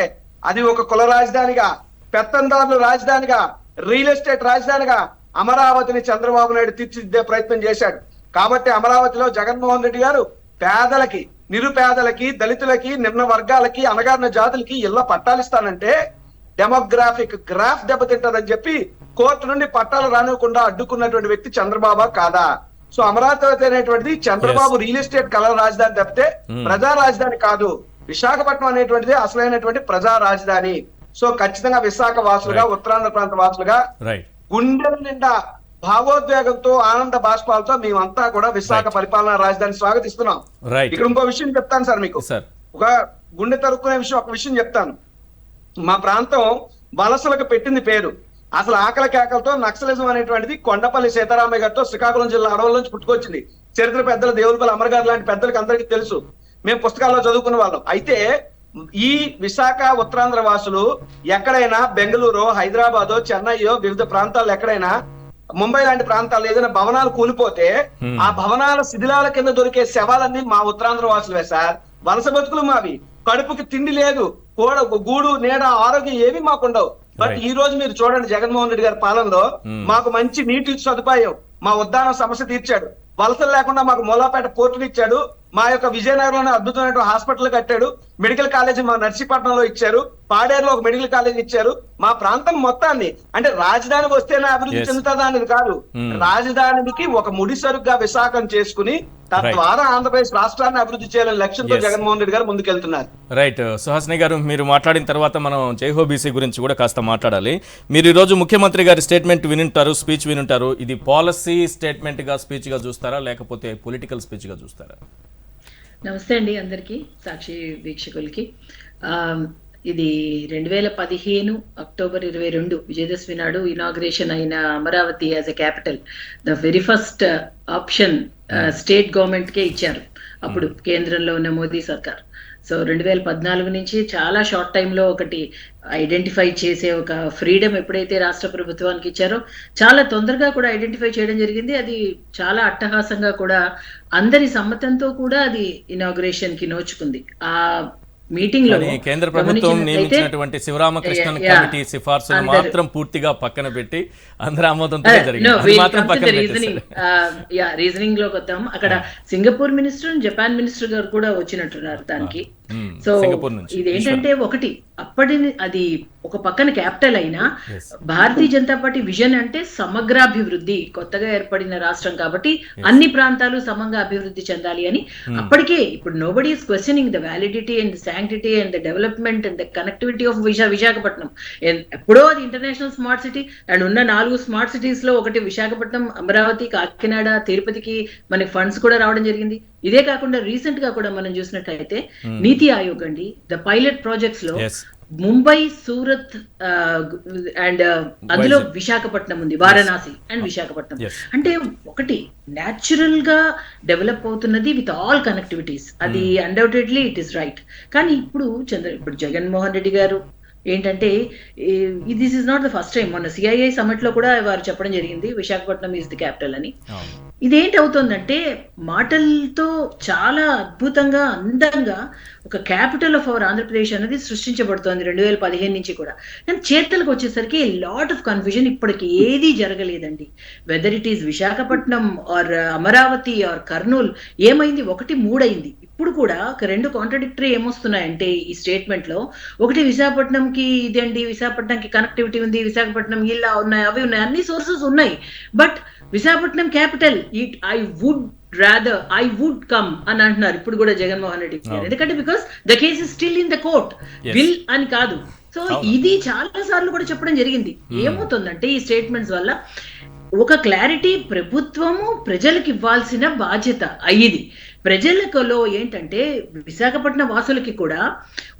అది ఒక కుల రాజధానిగా, పెత్తందారుల రాజధానిగా, రియల్ ఎస్టేట్ రాజధానిగా అమరావతిని చంద్రబాబు నాయుడు తీర్చిదిద్దే ప్రయత్నం చేశాడు. కాబట్టి అమరావతిలో జగన్మోహన్ రెడ్డి గారు పేదలకి, నిరుపేదలకి, దళితులకి, నిమ్న వర్గాలకి, అణగారిన జాతులకి ఇళ్ల పట్టాలిస్తానంటే డెమోగ్రాఫిక్ గ్రాఫ్ దెబ్బతింటదని చెప్పి కోర్టు నుండి పట్టాలు రానివ్వకుండా అడ్డుకున్నటువంటి వ్యక్తి చంద్రబాబు కాదా? సో అమరావతి అనేటువంటిది చంద్రబాబు రియల్ ఎస్టేట్ కళ రాజధాని తప్పితే ప్రజా రాజధాని కాదు. విశాఖపట్నం అనేటువంటిది అసలైనటువంటి ప్రజా రాజధాని. సో ఖచ్చితంగా విశాఖ వాసులుగా, ఉత్తరాంధ్ర ప్రాంత వాసులుగా గుండెల నిండా భావోద్వేగంతో, ఆనంద బాష్పాలతో మేమంతా కూడా విశాఖ పరిపాలనా రాజధాని స్వాగతిస్తున్నాం. ఇక్కడ ఇంకో విషయం చెప్తాను సార్ మీకు, ఒక గుండె తరుక్కునే విషయం, ఒక విషయం చెప్తాను. మా ప్రాంతం వలసలకు పెట్టింది పేరు. అసలు ఆకలి కేకలతో నక్సలిజం అనేటువంటిది కొండపల్లి సీతారామయ్య గారితో శ్రీకాకుళం జిల్లా అడవుల నుంచి పుట్టుకొచ్చింది. చరిత్ర పెద్దలు, దేవులపల్లి అమర్ గారు లాంటి పెద్దలకు అందరికీ తెలుసు, మేము పుస్తకాల్లో చదువుకున్న వాళ్ళం. అయితే ఈ విశాఖ ఉత్తరాంధ్ర వాసులు ఎక్కడైనా బెంగళూరు, హైదరాబాద్, చెన్నైయో, వివిధ ప్రాంతాల్లో ఎక్కడైనా, ముంబై లాంటి ప్రాంతాల్లో ఏదైనా భవనాలు కూలిపోతే ఆ భవనాల శిథిలాల కింద దొరికే శవాలన్నీ మా ఉత్తరాంధ్ర వాసులే సార్. వలస బతుకులు మావి. కడుపుకి తిండి లేదు, గూడు, నీడ, ఆరోగ్యం ఏవి మాకుండవు. బట్ ఈ రోజు మీరు చూడండి, జగన్మోహన్ రెడ్డి గారి పాలనలో మాకు మంచి నీటి సదుపాయం, మా ఉద్దానం సమస్య తీర్చాడు, వలసలు లేకుండా మాకు మూలాపేట పోర్టులు ఇచ్చాడు, మా యొక్క విజయనగరంలో అద్భుతమైన హాస్పిటల్ కట్టాడు, మెడికల్ కాలేజీ మా నర్సీపట్నంలో ఇచ్చారు, పాడేరులో ఒక మెడికల్ కాలేజ్ ఇచ్చారు. మా ప్రాంతం మొత్తాన్ని, అంటే రాజధానికి వస్తేనే అభివృద్ధి చెందుతుందా అనేది కాదు, రాజధానికి ఒక ముడి సరుగ్గా విశాఖను చేసుకుని తద్వారా ఆంధ్రప్రదేశ్ రాష్ట్రాన్ని అభివృద్ధి చేయాలని లక్ష్యంతో జగన్మోహన్ రెడ్డి గారు ముందుకెళ్తున్నారు. రైట్. సుహాసిని గారు, మీరు మాట్లాడిన తర్వాత మనం జైహో బీసీ గురించి కూడా కాస్త మాట్లాడాలి. మీరు ఈరోజు ముఖ్యమంత్రి గారి స్టేట్మెంట్ వినుంటారు, స్పీచ్ వినుంటారు. ఇది పాలసీ స్టేట్మెంట్ గా, స్పీచ్ గా చూస్తారా, లేకపోతే పొలిటికల్ స్పీచ్ గా చూస్తారా? నమస్తే అండి అందరికీ, సాక్షి వీక్షకులకి. ఇది 2015 అక్టోబర్ 22 విజయదశమి నాడు ఇనాగ్రేషన్ అయిన Amaravati as a capital the very first option state government కే ఇచ్చారు అప్పుడు కేంద్రంలో ఉన్న మోదీ సర్కార్. సో 2014 నుంచి చాలా షార్ట్ టైంలో ఒకటి ఐడెంటిఫై చేసే ఒక ఫ్రీడమ్ ఎప్పుడైతే రాష్ట్ర ప్రభుత్వానికి ఇచ్చారో చాలా తొందరగా కూడా ఐడెంటిఫై చేయడం జరిగింది. అది చాలా అట్టహాసంగా కూడా అందరి సమ్మతంతో కూడా అది ఇనాగ్రేషన్ కి నోచుకుంది. ఆ మీటింగ్ లో కానీ కేంద్ర ప్రభుత్వం నియమించినటువంటి శివరామకృష్ణన్ కమిటీ సిఫార్సులు మాత్రం పూర్తిగా పక్కన పెట్టి అందరి ఆమోదంతో జరిగింది. అది మాత్రం పక్కన రీజనింగ్ లోకి వద్దాం. అక్కడ సింగపూర్ మినిస్టర్, జపాన్ మినిస్టర్ గారు కూడా వచ్చినట్టున్నారు దానికి. సో ఇదేంటంటే ఒకటి అప్పటి అది ఒక పక్కన క్యాపిటల్ అయినా భారతీయ జనతా పార్టీ విజన్ అంటే సమగ్రాభివృద్ధి, కొత్తగా ఏర్పడిన రాష్ట్రం కాబట్టి అన్ని ప్రాంతాలు సమంగా అభివృద్ధి చెందాలి అని. అప్పటికే ఇప్పుడు nobody is questioning the validity and sanctity and the development and the connectivity of Visakhapatnam. ఎప్పుడో అది ఇంటర్నేషనల్ స్మార్ట్ సిటీ అండ్ ఉన్న 4 స్మార్ట్ సిటీస్ లో ఒకటి విశాఖపట్నం, అమరావతి, కాకినాడ, తిరుపతికి మనకి ఫండ్స్ కూడా రావడం జరిగింది. ఇదే కాకుండా రీసెంట్ గా కూడా మనం చూసినట్లయితే నీతి ఆయోగ్ అండి ద పైలట్ ప్రాజెక్ట్స్ లో ముంబై, సూరత్ అండ్ అందులో విశాఖపట్నం ఉంది, వారణాసి అండ్ విశాఖపట్నం. అంటే ఒకటి న్యాచురల్ గా డెవలప్ అవుతున్నది విత్ ఆల్ కనెక్టివిటీస్. అది అన్డౌటెడ్లీ ఇట్ ఈస్ రైట్. కానీ ఇప్పుడు జగన్మోహన్ రెడ్డి గారు ఏంటంటే this is not the first time. మొన్న సిఐఐ సమిట్ లో కూడా వారు చెప్పడం జరిగింది విశాఖపట్నం ఈజ్ ది క్యాపిటల్ అని. ఇదేంటి అవుతుందంటే మాటలతో చాలా అద్భుతంగా అందంగా ఒక క్యాపిటల్ ఆఫ్ అవర్ ఆంధ్రప్రదేశ్ అనేది సృష్టించబడుతోంది 2015 నుంచి కూడా. కానీ చేతలకు వచ్చేసరికి లాట్ ఆఫ్ కన్ఫ్యూజన్. ఇప్పటికి ఏది జరగలేదండి. Whether it is Visakhapatnam or Amaravati or Kurnool ఏమైంది, 1-3 అయింది. ఇప్పుడు కూడా ఒక 2 కాంట్రడిక్టరీ ఏమొస్తున్నాయంటే ఈ స్టేట్మెంట్ లో, ఒకటి విశాఖపట్నంకి ఇదండి, విశాఖపట్నంకి కనెక్టివిటీ ఉంది, విశాఖపట్నం ఇలా ఉన్నాయి, అవి ఉన్నాయి, అన్ని సోర్సెస్ ఉన్నాయి. But Visakhapatnam capital I would come అని అంటున్నారు ఇప్పుడు కూడా జగన్మోహన్ రెడ్డి. ఎందుకంటే because the case is still in the court, will అని కాదు. సో ఇది చాలా సార్లు కూడా చెప్పడం జరిగింది. ఏమవుతుందంటే ఈ స్టేట్మెంట్స్ వల్ల ఒక క్లారిటీ ప్రభుత్వము ప్రజలకు ఇవ్వాల్సిన బాధ్యత అయ్యింది. ప్రజలలో ఏంటంటే విశాఖపట్నం వాసులకి కూడా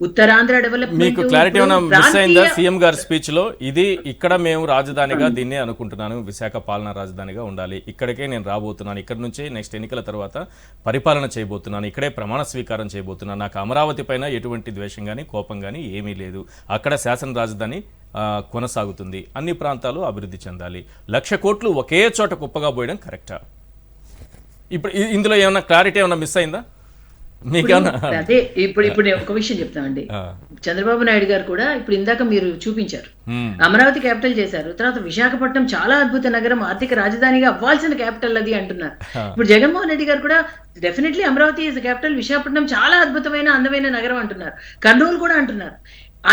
ఉత్తరాంధ్ర డెవలప్మెంట్ మీకు క్లారిటీ ఏమైనా మిస్ అయిందా సీఎం గారి స్పీచ్ లో? ఇది ఇక్కడ మేము రాజధానిగా దీన్ని అనుకుంటున్నాను, విశాఖ పాలనా రాజధానిగా ఉండాలి, ఇక్కడికే నేను రాబోతున్నాను, ఇక్కడ నుంచి నెక్స్ట్ ఎన్నికల తర్వాత పరిపాలన చేయబోతున్నాను, ఇక్కడే ప్రమాణ స్వీకారం చేయబోతున్నాను, నాకు అమరావతి పైన ఎటువంటి ద్వేషం కానీ కోపం కానీ ఏమీ లేదు, అక్కడ శాసన రాజధాని కొనసాగుతుంది, అన్ని ప్రాంతాలు అభివృద్ధి చెందాలి, 1,00,000 కోట్లు ఒకే చోట కుప్పగా పోయడం కరెక్టా? ఇప్పుడు ఇందులో ఏమైనా క్లారిటీ ఏమైనా మిస్ అయిందా మీకేమన్నా? అదే ఇప్పుడు ఒక విషయం చెప్తామండి. చంద్రబాబు నాయుడు గారు కూడా ఇప్పుడు ఇందాక మీరు చూపించారు, అమరావతి క్యాపిటల్ చేశారు, తర్వాత విశాఖపట్నం చాలా అద్భుత నగరం, ఆర్థిక రాజధానిగా అవ్వాల్సిన క్యాపిటల్ అది అంటున్నారు. ఇప్పుడు జగన్మోహన్ రెడ్డి గారు కూడా definitely Amaravati is capital, Visakhapatnam చాలా అద్భుతమైన అందమైన నగరం అంటున్నారు, కర్నూలు కూడా అంటున్నారు.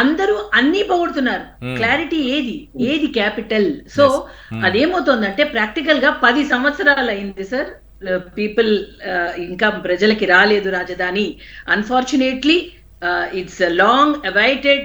అందరూ అన్ని పొగుడుతున్నారు. క్లారిటీ ఏది క్యాపిటల్? సో అదేమవుతోందంటే ప్రాక్టికల్ గా 10 సంవత్సరాలు అయింది సార్, పీపుల్ ఇంకా ప్రజలకి రాలేదు రాజధాని. Unfortunately it's long awaited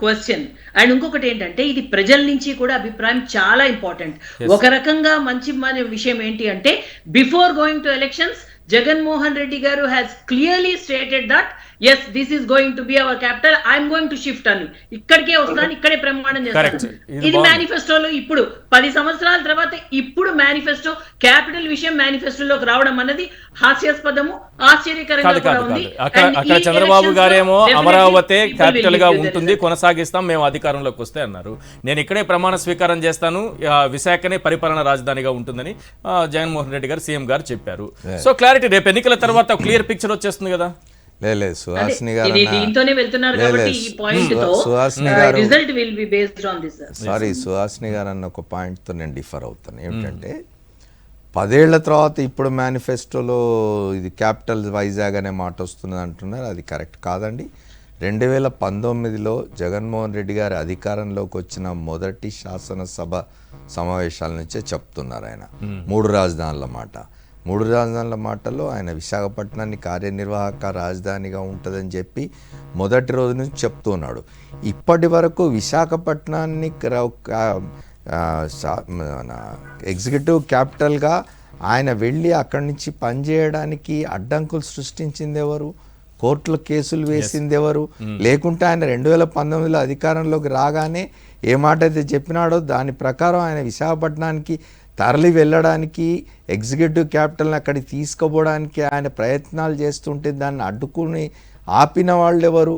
question. And ఇంకొకటి ఏంటంటే ఇది ప్రజల నుంచి కూడా అభిప్రాయం చాలా ఇంపార్టెంట్. ఒక రకంగా మంచి విషయం ఏంటి అంటే before going to elections Jaganmohan Reddy గారు has clearly stated that yes this is going to be our capital, I am going to shift అని, ఇక్కడికే వస్తాను, ఇక్కడే ప్రమాణం చేస్తాను. ఇది మేనిఫెస్టోలో ఇప్పుడు 10 సంవత్సరాల తర్వాత ఇప్పుడు మేనిఫెస్టో క్యాపిటల్ విషయం మేనిఫెస్టోలోకి రావడం అన్నది హాస్యాస్పదము, ఆశ్చర్యకరంగా కూడా ఉంది. అక్కడ చంద్రబాబు గారేమో అమరావతి క్యాపిటల్ గా ఉంటుంది, కొనసాగిస్తాం మేము అధికారంలోకి వస్తే అన్నారు. నేను ఇక్కడే ప్రమాణ స్వీకారం చేస్తాను, విశాఖనే పరిపాలన రాజధానిగా ఉంటుందని జగన్మోహన్ రెడ్డి గారు సీఎం గారు చెప్పారు. సో క్లారిటీ రేపు ఎన్నికల తర్వాత క్లియర్ పిక్చర్ వచ్చేస్తుంది కదా. లేదు సుహాసిని గారు దీంతోనే వెళ్తున్నారు కాబట్టి ఈ పాయింట్ తో result will be based on this. Sorry, Suhasini గారు అన్న ఒక పాయింట్ తో నేను డిఫర్ అవుతాను. ఏమిటంటే 10 ఏళ్ల తర్వాత ఇప్పుడు మేనిఫెస్టోలో ఇది క్యాపిటల్ వైజాగ్ అనే మాట వస్తున్నది అంటున్నారు. అది కరెక్ట్ కాదండి. 2019లో జగన్మోహన్ రెడ్డి గారి అధికారంలోకి వచ్చిన మొదటి శాసనసభ సమావేశాల నుంచే చెప్తున్నారు ఆయన 3 రాజధానుల మాట. 3 రాజధానుల మాటల్లో ఆయన విశాఖపట్నాన్ని కార్యనిర్వాహక రాజధానిగా ఉంటుందని చెప్పి మొదటి రోజు నుంచి చెప్తున్నాడు. ఇప్పటి వరకు విశాఖపట్నాన్ని ఎగ్జిక్యూటివ్ క్యాపిటల్గా ఆయన వెళ్ళి అక్కడి నుంచి పనిచేయడానికి అడ్డంకులు సృష్టించింది ఎవరు? కోర్టులో కేసులు వేసింది ఎవరు? లేకుంటే ఆయన 2019లో అధికారంలోకి రాగానే ఏ మాట అయితే చెప్పినాడో దాని ప్రకారం ఆయన విశాఖపట్నానికి తరలి వెళ్ళడానికి, ఎగ్జిక్యూటివ్ క్యాపిటల్ని అక్కడికి తీసుకుపోవడానికి ఆయన ప్రయత్నాలు చేస్తుంటే దాన్ని అడ్డుకుని ఆపిన వాళ్ళు ఎవరు?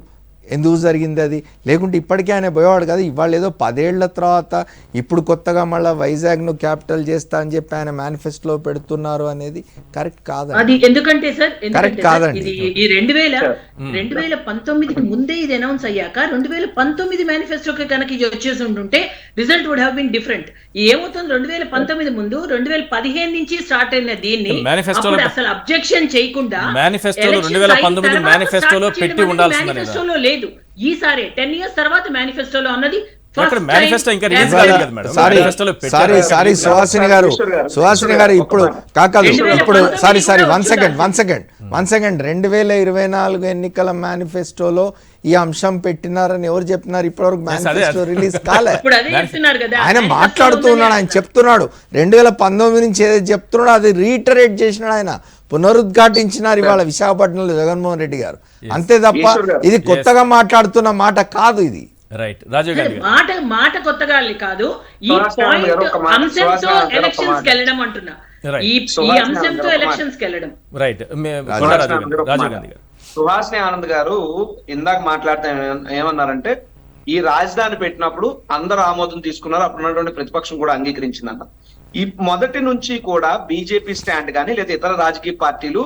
ఎందుకు జరిగింది అది? లేకుంటే ఇప్పటికే ఆయన పోయేవాడు కదా. ఇవాళ ఏదో 10 ఏళ్ల తర్వాత ఇప్పుడు కొత్తగా మళ్ళీ వైజాగ్ను క్యాపిటల్ చేస్తా అని చెప్పి ఆయన మేనిఫెస్టోలో పెడుతున్నారు అనేది కరెక్ట్ కాదు. అది ఎందుకంటే సార్, కరెక్ట్ కాదండి. ఈ 2019కి ముందే ఇది అనౌన్స్ అయ్యాక 2019 మేనిఫెస్టోకి కనుక ఇది వచ్చేసి ఉంటుంటే result would have been different. ఏమవుతుంది, 2019 ముందు 2015 నుంచి స్టార్ట్ అయిన దీన్ని అసలు అబ్జెక్షన్ చేయకుండా మేనిఫెస్టోలో 2019 మేనిఫెస్టోలో పెట్టి ఉండాల్సింది మేనిఫెస్టోలో లేదు. ఈసారి 10 years తర్వాత మేనిఫెస్టోలో అన్నది సారీ సుహాసిని గారు ఇప్పుడు కాదు ఇప్పుడు సారీ వన్ సెకండ్ 2024 ఎన్నికల మేనిఫెస్టోలో ఈ అంశం పెట్టినారని ఎవరు చెప్పినారు? ఇప్పటివరకు మేనిఫెస్టో రిలీజ్ కాలే. ఆయన మాట్లాడుతూ ఉన్నాడు, ఆయన చెప్తున్నాడు 2019 నుంచి ఏదైతే చెప్తున్నాడో అది రీటరేట్ చేసినాడు, ఆయన పునరుద్ఘాటించినారు ఇవాళ విశాఖపట్నంలో జగన్మోహన్ రెడ్డి గారు. అంతే తప్ప ఇది కొత్తగా మాట్లాడుతున్న మాట కాదు. ఇది రైట్ రాజీవ్ గాంధీ మాట కొత్తగా కాదు. ఈ పాయింట్ అంశంతో ఎలక్షన్స్ కి వెళ్ళడం అంటున్నా, ఈ అంశంతో ఎలక్షన్స్ కి వెళ్ళడం. రైట్ రాజీవ్ గాంధీ గారు. సుహాసిని ఆనంద్ గారు ఇందాక మాట్లాడితే ఏమన్నారంటే, ఈ రాజధాని పెట్టినప్పుడు అందరూ ఆమోదం తీసుకున్నారు, అప్పుడు ఉన్నటువంటి ప్రతిపక్షం కూడా అంగీకరించిందన్న. ఈ మొదటి నుంచి కూడా బీజేపీ స్టాండ్ కానీ లేదా ఇతర రాజకీయ పార్టీలు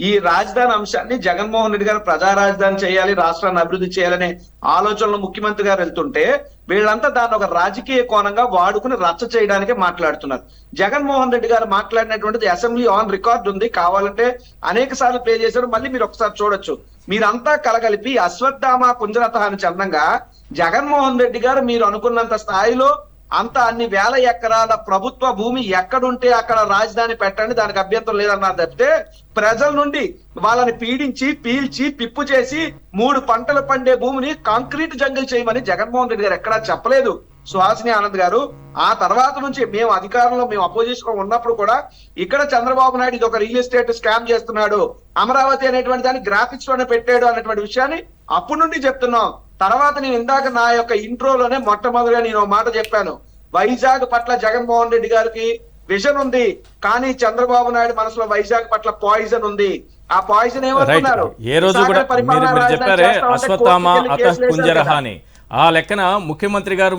ఈ రాజధాని అంశాన్ని జగన్మోహన్ రెడ్డి గారు ప్రజా రాజధాని చేయాలి, రాష్ట్రాన్ని అభివృద్ధి చేయాలనే ఆలోచనలో ముఖ్యమంత్రి గారు వెళ్తుంటే వీళ్ళంతా దాన్ని ఒక రాజకీయ కోణంగా వాడుకుని రచ్చ చేయడానికే మాట్లాడుతున్నారు. జగన్మోహన్ రెడ్డి గారు మాట్లాడినటువంటిది అసెంబ్లీ ఆన్ రికార్డ్ ఉంది, కావాలంటే అనేక సార్లు ప్లే చేశారు, మళ్ళీ మీరు ఒకసారి చూడొచ్చు. మీరంతా కలగలిపి అశ్వత్థామ కుంజరత అని చందంగా జగన్మోహన్ రెడ్డి గారు మీరు అనుకున్నంత స్థాయిలో అంత అన్ని వేల ఎకరాల ప్రభుత్వ భూమి ఎక్కడుంటే అక్కడ రాజధాని పెట్టండి, దానికి అభ్యంతరం లేదన్నారు తప్పితే ప్రజల నుండి వాళ్ళని పీడించి పీల్చి పిప్పు చేసి 3 పంటలు పండే భూమిని కాంక్రీట్ జంగిల్ చేయమని జగన్మోహన్ రెడ్డి గారు ఎక్కడా చెప్పలేదు. సుహాసిని ఆనంద్ గారు ఆ తర్వాత నుంచి మేము అధికారంలో మేము అపోజిషన్ ఉన్నప్పుడు కూడా ఇక్కడ చంద్రబాబు నాయుడు ఇది ఒక రియల్ ఎస్టేట్ స్కామ్ చేస్తున్నాడు, అమరావతి అనేటువంటి దాన్ని గ్రాఫిక్స్ లోనే పెట్టాడు అన్నటువంటి విషయాన్ని అప్పటి నుండి చెప్తున్నాం. తర్వాత నేను ఇందాక నా యొక్క ఇంట్రోలోనే మొట్టమొదటిగా నేను ఒక మాట చెప్పాను, వైజాగ్ పట్ల జగన్మోహన్ రెడ్డి గారికి విజన్ ఉంది, కానీ చంద్రబాబు నాయుడు మనసులో వైజాగ్ పట్ల పాయిజన్ ఉంది. ఆ పాయిజన్ ఏమనుకున్నారు? ఏ రోజు కూడా మీరు చెప్పారే అశ్వత్థామ అతః కుంజరహ అని. ఆ లెక్కన ముఖ్యమంత్రి గారు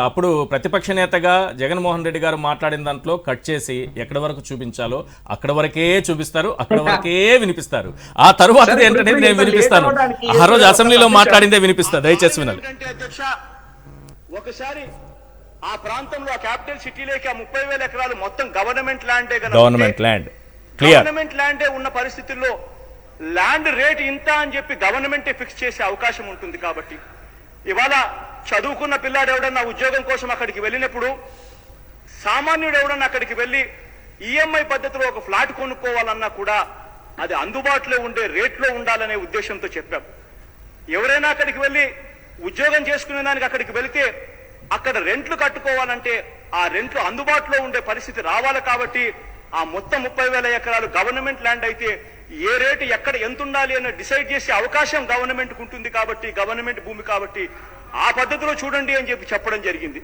అప్పుడు ప్రతిపక్ష నేతగా జగన్మోహన్ రెడ్డి గారు మాట్లాడిన దాంట్లో కట్ చేసి ఎక్కడి వరకు చూపించాలో అక్కడ వరకే చూపిస్తారు, అక్కడ వరకే వినిపిస్తారు. ఆ తరువాత ఏంటంటే నేను వినిపిస్తాను, ఆ రోజు అసెంబ్లీలో మాట్లాడిందే వినిపిస్తా, దయచేసి వినాలి. ఒకసారి ఆ ప్రాంతంలో క్యాపిటల్ సిటీలోకి 30,000 ఎకరాలు మొత్తం గవర్నమెంట్ ల్యాండే, గవర్నమెంట్ ల్యాండే ఉన్న పరిస్థితుల్లో ల్యాండ్ రేట్ ఇంత అని చెప్పి గవర్నమెంటే ఫిక్స్ చేసే అవకాశం ఉంటుంది. కాబట్టి ఇవాళ చదువుకున్న పిల్లాడు ఎవడన్నా ఉద్యోగం కోసం అక్కడికి వెళ్ళినప్పుడు సామాన్యుడు ఎవడన్నా అక్కడికి వెళ్ళి ఈఎంఐ పద్ధతిలో ఒక ఫ్లాట్ కొనుక్కోవాలన్నా కూడా అది అందుబాటులో ఉండే రేట్లో ఉండాలనే ఉద్దేశంతో చెప్పాం. ఎవరైనా అక్కడికి వెళ్ళి ఉద్యోగం చేసుకునే దానికి అక్కడికి వెళితే అక్కడ రెంట్లు కట్టుకోవాలంటే ఆ రెంట్లు అందుబాటులో ఉండే పరిస్థితి రావాలి. కాబట్టి ఆ మొత్తం 30,000 ఎకరాలు గవర్నమెంట్ ల్యాండ్ అయితే ఏ రేటు ఎక్కడ ఎంత ఉండాలి అని డిసైడ్ చేసే అవకాశం గవర్నమెంట్ ఉంటుంది. కాబట్టి గవర్నమెంట్ భూమి కాబట్టి ఆ పద్ధతిలో చూడండి అని చెప్పడం జరిగింది.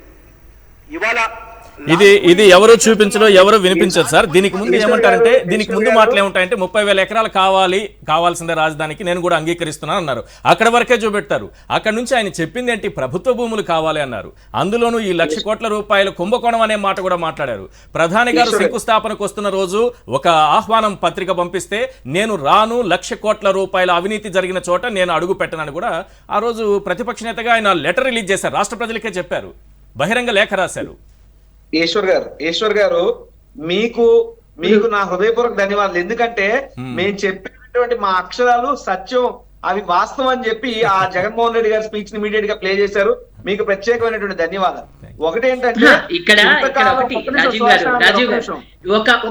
ఇవాళ ఇది ఎవరు చూపించడం ఎవరు వినిపించదు సార్. దీనికి ముందు ఏమంటారంటే, దీనికి ముందు మాటలు ఏమంటాయంటే 30,000 ఎకరాలు కావాల్సిందే రాజధానికి, నేను కూడా అంగీకరిస్తున్నాను అన్నారు. అక్కడ వరకే చూపెట్టారు. అక్కడ నుంచి ఆయన చెప్పింది ఏంటి, ప్రభుత్వ భూములు కావాలి అన్నారు. అందులోనూ ఈ 1,00,000 కోట్ల రూపాయలు కుంభకోణం అనే మాట కూడా మాట్లాడారు. ప్రధాని గారు శంకుస్థాపనకు వస్తున్న రోజు ఒక ఆహ్వానం పత్రిక పంపిస్తే నేను రాను, 1,00,000 కోట్ల రూపాయల అవినీతి జరిగిన చోట నేను అడుగు పెట్టనని కూడా ఆ రోజు ప్రతిపక్ష నేతగా ఆయన లెటర్ రిలీజ్ చేశారు. రాష్ట్ర ప్రజలకే చెప్పారు, బహిరంగ లేఖ రాశారు. ఈశ్వర్ గారు మీకు నా హృదయపూర్వక ధన్యవాదాలు. ఎందుకంటే మేము చెప్పినటువంటి మా అక్షరాలు సత్యం, అవి వాస్తవం అని చెప్పి ఆ జగన్మోహన్ రెడ్డి గారి స్పీచ్ ని ఇమీడియట్ గా ప్లే చేశారు. మీకు ప్రత్యేకమైనటువంటి ధన్యవాదాలు. ఒకటేంటంటే ఇక్కడ రాజీవ్ గారు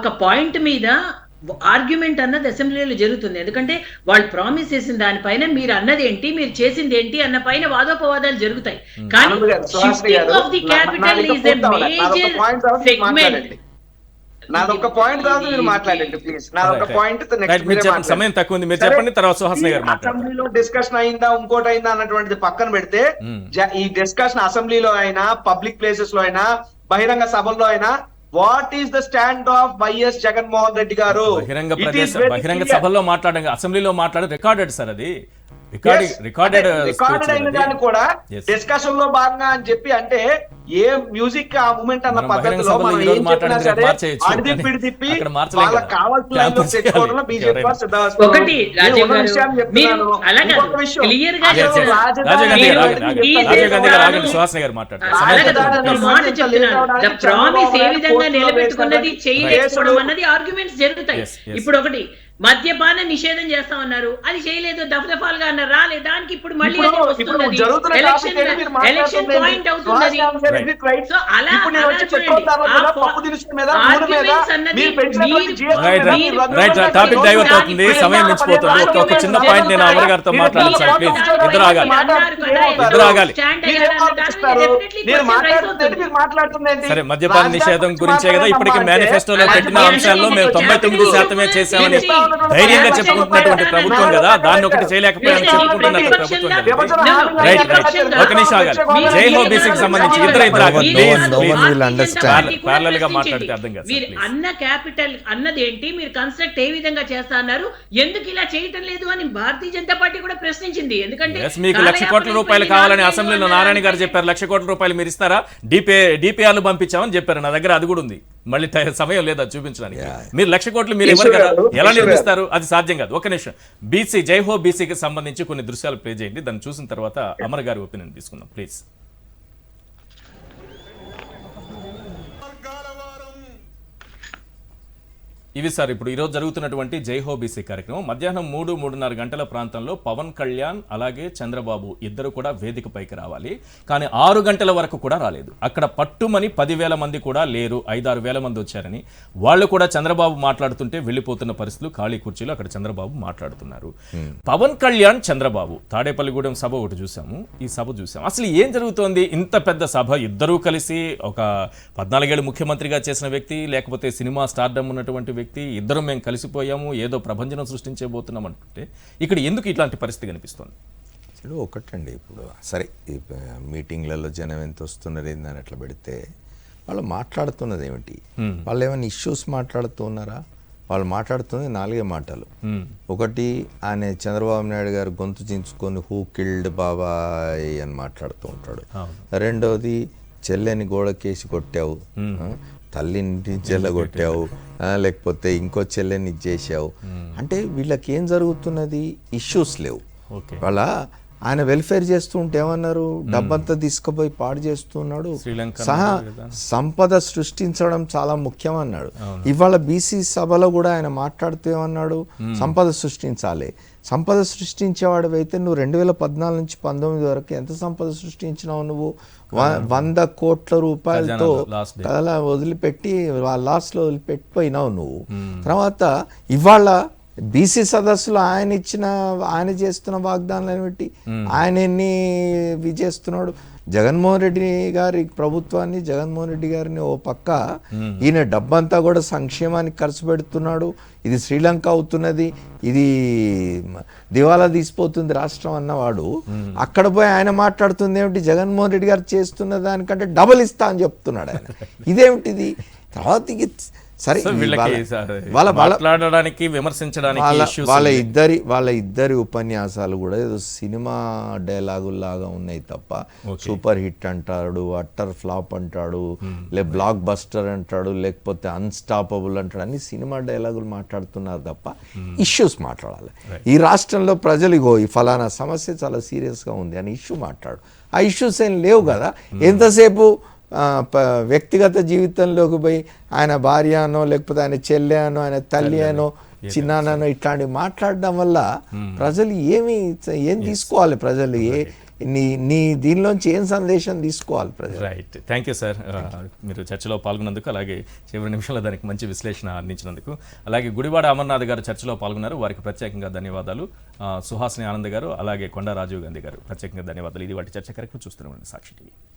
ఒక పాయింట్ మీద ఆర్గ్యుమెంట్ అన్నది అసెంబ్లీలో జరుగుతుంది. ఎందుకంటే వాళ్ళు ప్రామిస్ చేసిన దానిపైన మీరు అన్నది ఏంటి, మీరు చేసింది ఏంటి అన్న పైన వాదోపవాదాలు జరుగుతాయి. కానీ shifting of the capital is a major segment. నాదొక పాయింట్ తర్వాత మీరు మాట్లాడండి ప్లీజ్. నాదొక పాయింట్ సమయం తక్కువ ఉంది, మీరు చెప్పండి, తర్వాత సుహాసిని గారు మాట్లాడతారు. అసెంబ్లీలో డిస్కషన్ అయిందా ఇంకోటి అయిందా అన్నటువంటిది పక్కన పెడితే ఈ డిస్కషన్ అసెంబ్లీలో అయినా పబ్లిక్ ప్లేసెస్ లో అయినా బహిరంగ సభల్లో అయినా what is the stand of YS Jaganmohan Reddy గారు? బహిరంగ సభల్లో మాట్లాడంగా అసెంబ్లీలో మాట్లాడే రికార్డెడ్ సార్, అది రికార్డెడ్ అయిన దాన్ని కూడా డిస్కషన్ లో భాగంగా అని చెప్పి అంటే ఏ మ్యూజిక్ ఆ మూమెంట్ అన్న పద్ధతిలో మనం ఏం చెప్పినా సరే అడిది పిడి తిప్పి వాళ్ళకి కావాల్సిన లైన్ లో తెచ్చుకోవడంలో బీజేపీ వారు సిద్ధం. ఒకటి రాజీవ్ గారు మీరు అలాగే క్లియర్ గా ప్రామిస్ ఏ విధంగా నిలబెట్టుకున్నది చేయలేకపోవడం అన్నది ఆర్గ్యుమెంట్స్ జరుగుతాయి. ఇప్పుడు ఒకటి మద్యపాన నిషేధం చేస్తామన్నారు, అది చేయలేదు, దఫదఫాలుగా అన్నారు, రాలేదు. దానికి ఇప్పుడు మళ్ళీ ఎలక్షన్ పాయింట్ అవుతుంది. సో అలా టాపిక్ డైవర్ట్ అవుతుంది, సమయం మించిపోతుంది. ఒక చిన్న పాయింట్ నేను అమర్ గారితో మాట్లాడాలి సార్, ప్లీజ్. ఇద్దరు ఆగాలి. సరే, మద్యపాన నిషేధం గురించే కదా ఇప్పటికీ మేనిఫెస్టోలో పెట్టిన అంశాల్లో మేము 99% చేశామని ధైర్యంగా చెప్పుకుంటున్నటువంటి ప్రభుత్వం కదా, దాన్ని ఒకటి చేయలేకపోయామని చెప్పుకుంటున్నట్టు ప్రభుత్వం కదా. రైట్ ఒక నిమిషం ఆగాలి. జై హో బీసీకి సంబంధించి ఇద్దరు ప్యారలల్ గా మాట్లాడితే అర్థం కాదు. మీరు అన్న క్యాపిటల్ అన్నది ఏంటి, మీరు కన్స్ట్రక్ట్ ఏ విధంగా చేస్తా అన్నారు, ఎందుకు ఇలా చేయటం లేదు అని భారతీయ జనతా పార్టీ కూడా ప్రశ్నించింది. ఎందుకంటే మీకు ₹1,00,00,000 కావాలని అసెంబ్లీలో నారాయణ గారు చెప్పారు. ₹1,00,00,000 మీరు ఇస్తారా? డిపిఆర్లు పంపించామని చెప్పారు. నా దగ్గర అది కూడా ఉంది, మళ్ళీ సమయం లేదా చూపించడానికి. మీరు ₹1,00,00,000 మీరు ఇవ్వరు కదా, ఎలా నిర్మిస్తారు? అది సాధ్యం కాదు. ఒక నిమిషం, బీసీ జై హో బీసీకి సంబంధించి కొన్ని దృశ్యాలు ప్లే చేయండి, దాన్ని చూసిన తర్వాత అమర్ గారి ఒపీనియన్ తీసుకుందాం ప్లీజ్. ఇవి సార్ ఇప్పుడు ఈరోజు జరుగుతున్నటువంటి జై హో బీసీ కార్యక్రమం. మధ్యాహ్నం 3-3:30 గంటల ప్రాంతంలో పవన్ కళ్యాణ్ అలాగే చంద్రబాబు ఇద్దరు కూడా వేదికపైకి రావాలి, కానీ 6 గంటల వరకు కూడా రాలేదు. అక్కడ పట్టుమని 10,000 మంది కూడా లేరు, 5-6 వేల మంది వచ్చారని వాళ్ళు కూడా చంద్రబాబు మాట్లాడుతుంటే వెళ్ళిపోతున్న పరిస్థితులు, ఖాళీ కుర్చీలు అక్కడ చంద్రబాబు మాట్లాడుతున్నారు. పవన్ కళ్యాణ్ చంద్రబాబు తాడేపల్లిగూడెం సభ ఒకటి చూసాము, ఈ సభ చూసాము. అసలు ఏం జరుగుతోంది? ఇంత పెద్ద సభ, ఇద్దరూ కలిసి ఒక 14 ఏళ్ళు ముఖ్యమంత్రిగా చేసిన వ్యక్తి, లేకపోతే సినిమా స్టార్డమ్ ఉన్నటువంటి వ్యక్తి, ఇద్దరు మేము కలిసిపోయాము, ఏదో ప్రభంజనం సృష్టించబోతున్నాం అంటుంటే ఇక్కడ ఎందుకు ఇట్లాంటి పరిస్థితి కనిపిస్తుంది? ఒకటండి, ఇప్పుడు సరే ఈ మీటింగ్లలో జనం ఎంత వస్తున్నారు ఏందని అట్లా పెడితే వాళ్ళు మాట్లాడుతున్నది ఏమిటి? వాళ్ళు ఏమైనా ఇష్యూస్ మాట్లాడుతున్నారా? వాళ్ళు మాట్లాడుతుంది 4 మాటలు. ఒకటి, ఆయన చంద్రబాబు నాయుడు గారు గొంతు చించుకొని హూ కిల్డ్ బాబాయ్ అని మాట్లాడుతూ ఉంటాడు. రెండవది, చెల్లెని గోడకేసి కొట్టావు, తల్లిని చెల్లగొట్టావు, లేకపోతే ఇంకో చెల్లెని ఇచ్చేసావు అంటే వీళ్ళకి ఏం జరుగుతున్నది? ఇష్యూస్ లేవు. వాళ్ళ ఆయన వెల్ఫేర్ చేస్తూ ఉంటే ఏమన్నారు? డబ్బంతా తీసుకుపోయి పాడు చేస్తున్నాడు, సహా సంపద సృష్టించడం చాలా ముఖ్యం అన్నాడు. ఇవాళ బీసీ సభలో కూడా ఆయన మాట్లాడుతూ ఏమన్నాడు? సంపద సృష్టించాలి. సంపద సృష్టించేవాడివైతే నువ్వు 2014 నుంచి 19 వరకు ఎంత సంపద సృష్టించినావు? నువ్వు 100 కోట్ల రూపాయలతో అలా వదిలిపెట్టి లాస్ట్లో వదిలిపెట్టిపోయినావు నువ్వు. తర్వాత ఇవాళ బీసీ సదస్సులో ఆయన చేస్తున్న వాగ్దానాలను బట్టి ఆయన ఎన్ని చేస్తున్నాడు? జగన్మోహన్ రెడ్డి గారి ప్రభుత్వాన్ని, జగన్మోహన్ రెడ్డి గారిని ఓ పక్క ఈయన డబ్బంతా కూడా సంక్షేమానికి ఖర్చు పెడుతున్నాడు, ఇది శ్రీలంక అవుతున్నది, ఇది దివాలా తీసిపోతుంది రాష్ట్రం అన్నవాడు అక్కడ పోయి ఆయన మాట్లాడుతుంది ఏమిటి? జగన్మోహన్ రెడ్డి గారు చేస్తున్న దానికంటే డబుల్ ఇస్తా అని చెప్తున్నాడు ఆయన. ఇదేమిటిది? తర్వాత సరే, మాట్లాడడానికి విమర్శించడానికి వాళ్ళ ఇద్దరి ఉపన్యాసాలు కూడా ఏదో సినిమా డైలాగుల్లాగా ఉన్నాయి తప్ప సూపర్ హిట్ అంటాడు, అట్టర్ ఫ్లాప్ అంటాడు, బ్లాక్ బస్టర్ అంటాడు, లేకపోతే అన్స్టాపబుల్ అంటాడు, అన్ని సినిమా డైలాగులు మాట్లాడుతున్నారు తప్ప ఇష్యూస్ మాట్లాడాలి. ఈ రాష్ట్రంలో ప్రజలు ఇగో ఈ ఫలానా సమస్య చాలా సీరియస్గా ఉంది అని ఇష్యూ మాట్లాడు. ఆ ఇష్యూస్ ఏం లేవు కదా. ఎంతసేపు వ్యక్తిగత జీవితంలోకి పోయి ఆయన భార్య అనో, లేకపోతే ఆయన చెల్లె అనో, ఆయన తల్లి అనో, చిన్నానో ఇట్లాంటివి మాట్లాడడం వల్ల ప్రజలు ఏం తీసుకోవాలి? ప్రజలు నీ దీనిలోంచి ఏం సందేశం తీసుకోవాలి ప్రజలు? రైట్, థ్యాంక్ యూ సార్, మీరు చర్చలో పాల్గొన్నందుకు, అలాగే చివరి నిమిషంలో దానికి మంచి విశ్లేషణ అందించినందుకు. అలాగే గుడివాడ అమర్నాథ్ గారు చర్చలో పాల్గొన్నారు, వారికి ప్రత్యేకంగా ధన్యవాదాలు. సుహాసిని ఆనంద్ గారు, అలాగే కొండా రాజీవ్ గాంధీ గారు ప్రత్యేకంగా ధన్యవాదాలు. ఇది వాటి చర్చ కార్యక్రమం చూస్తూనే ఉండండి సాక్షి టీవీ.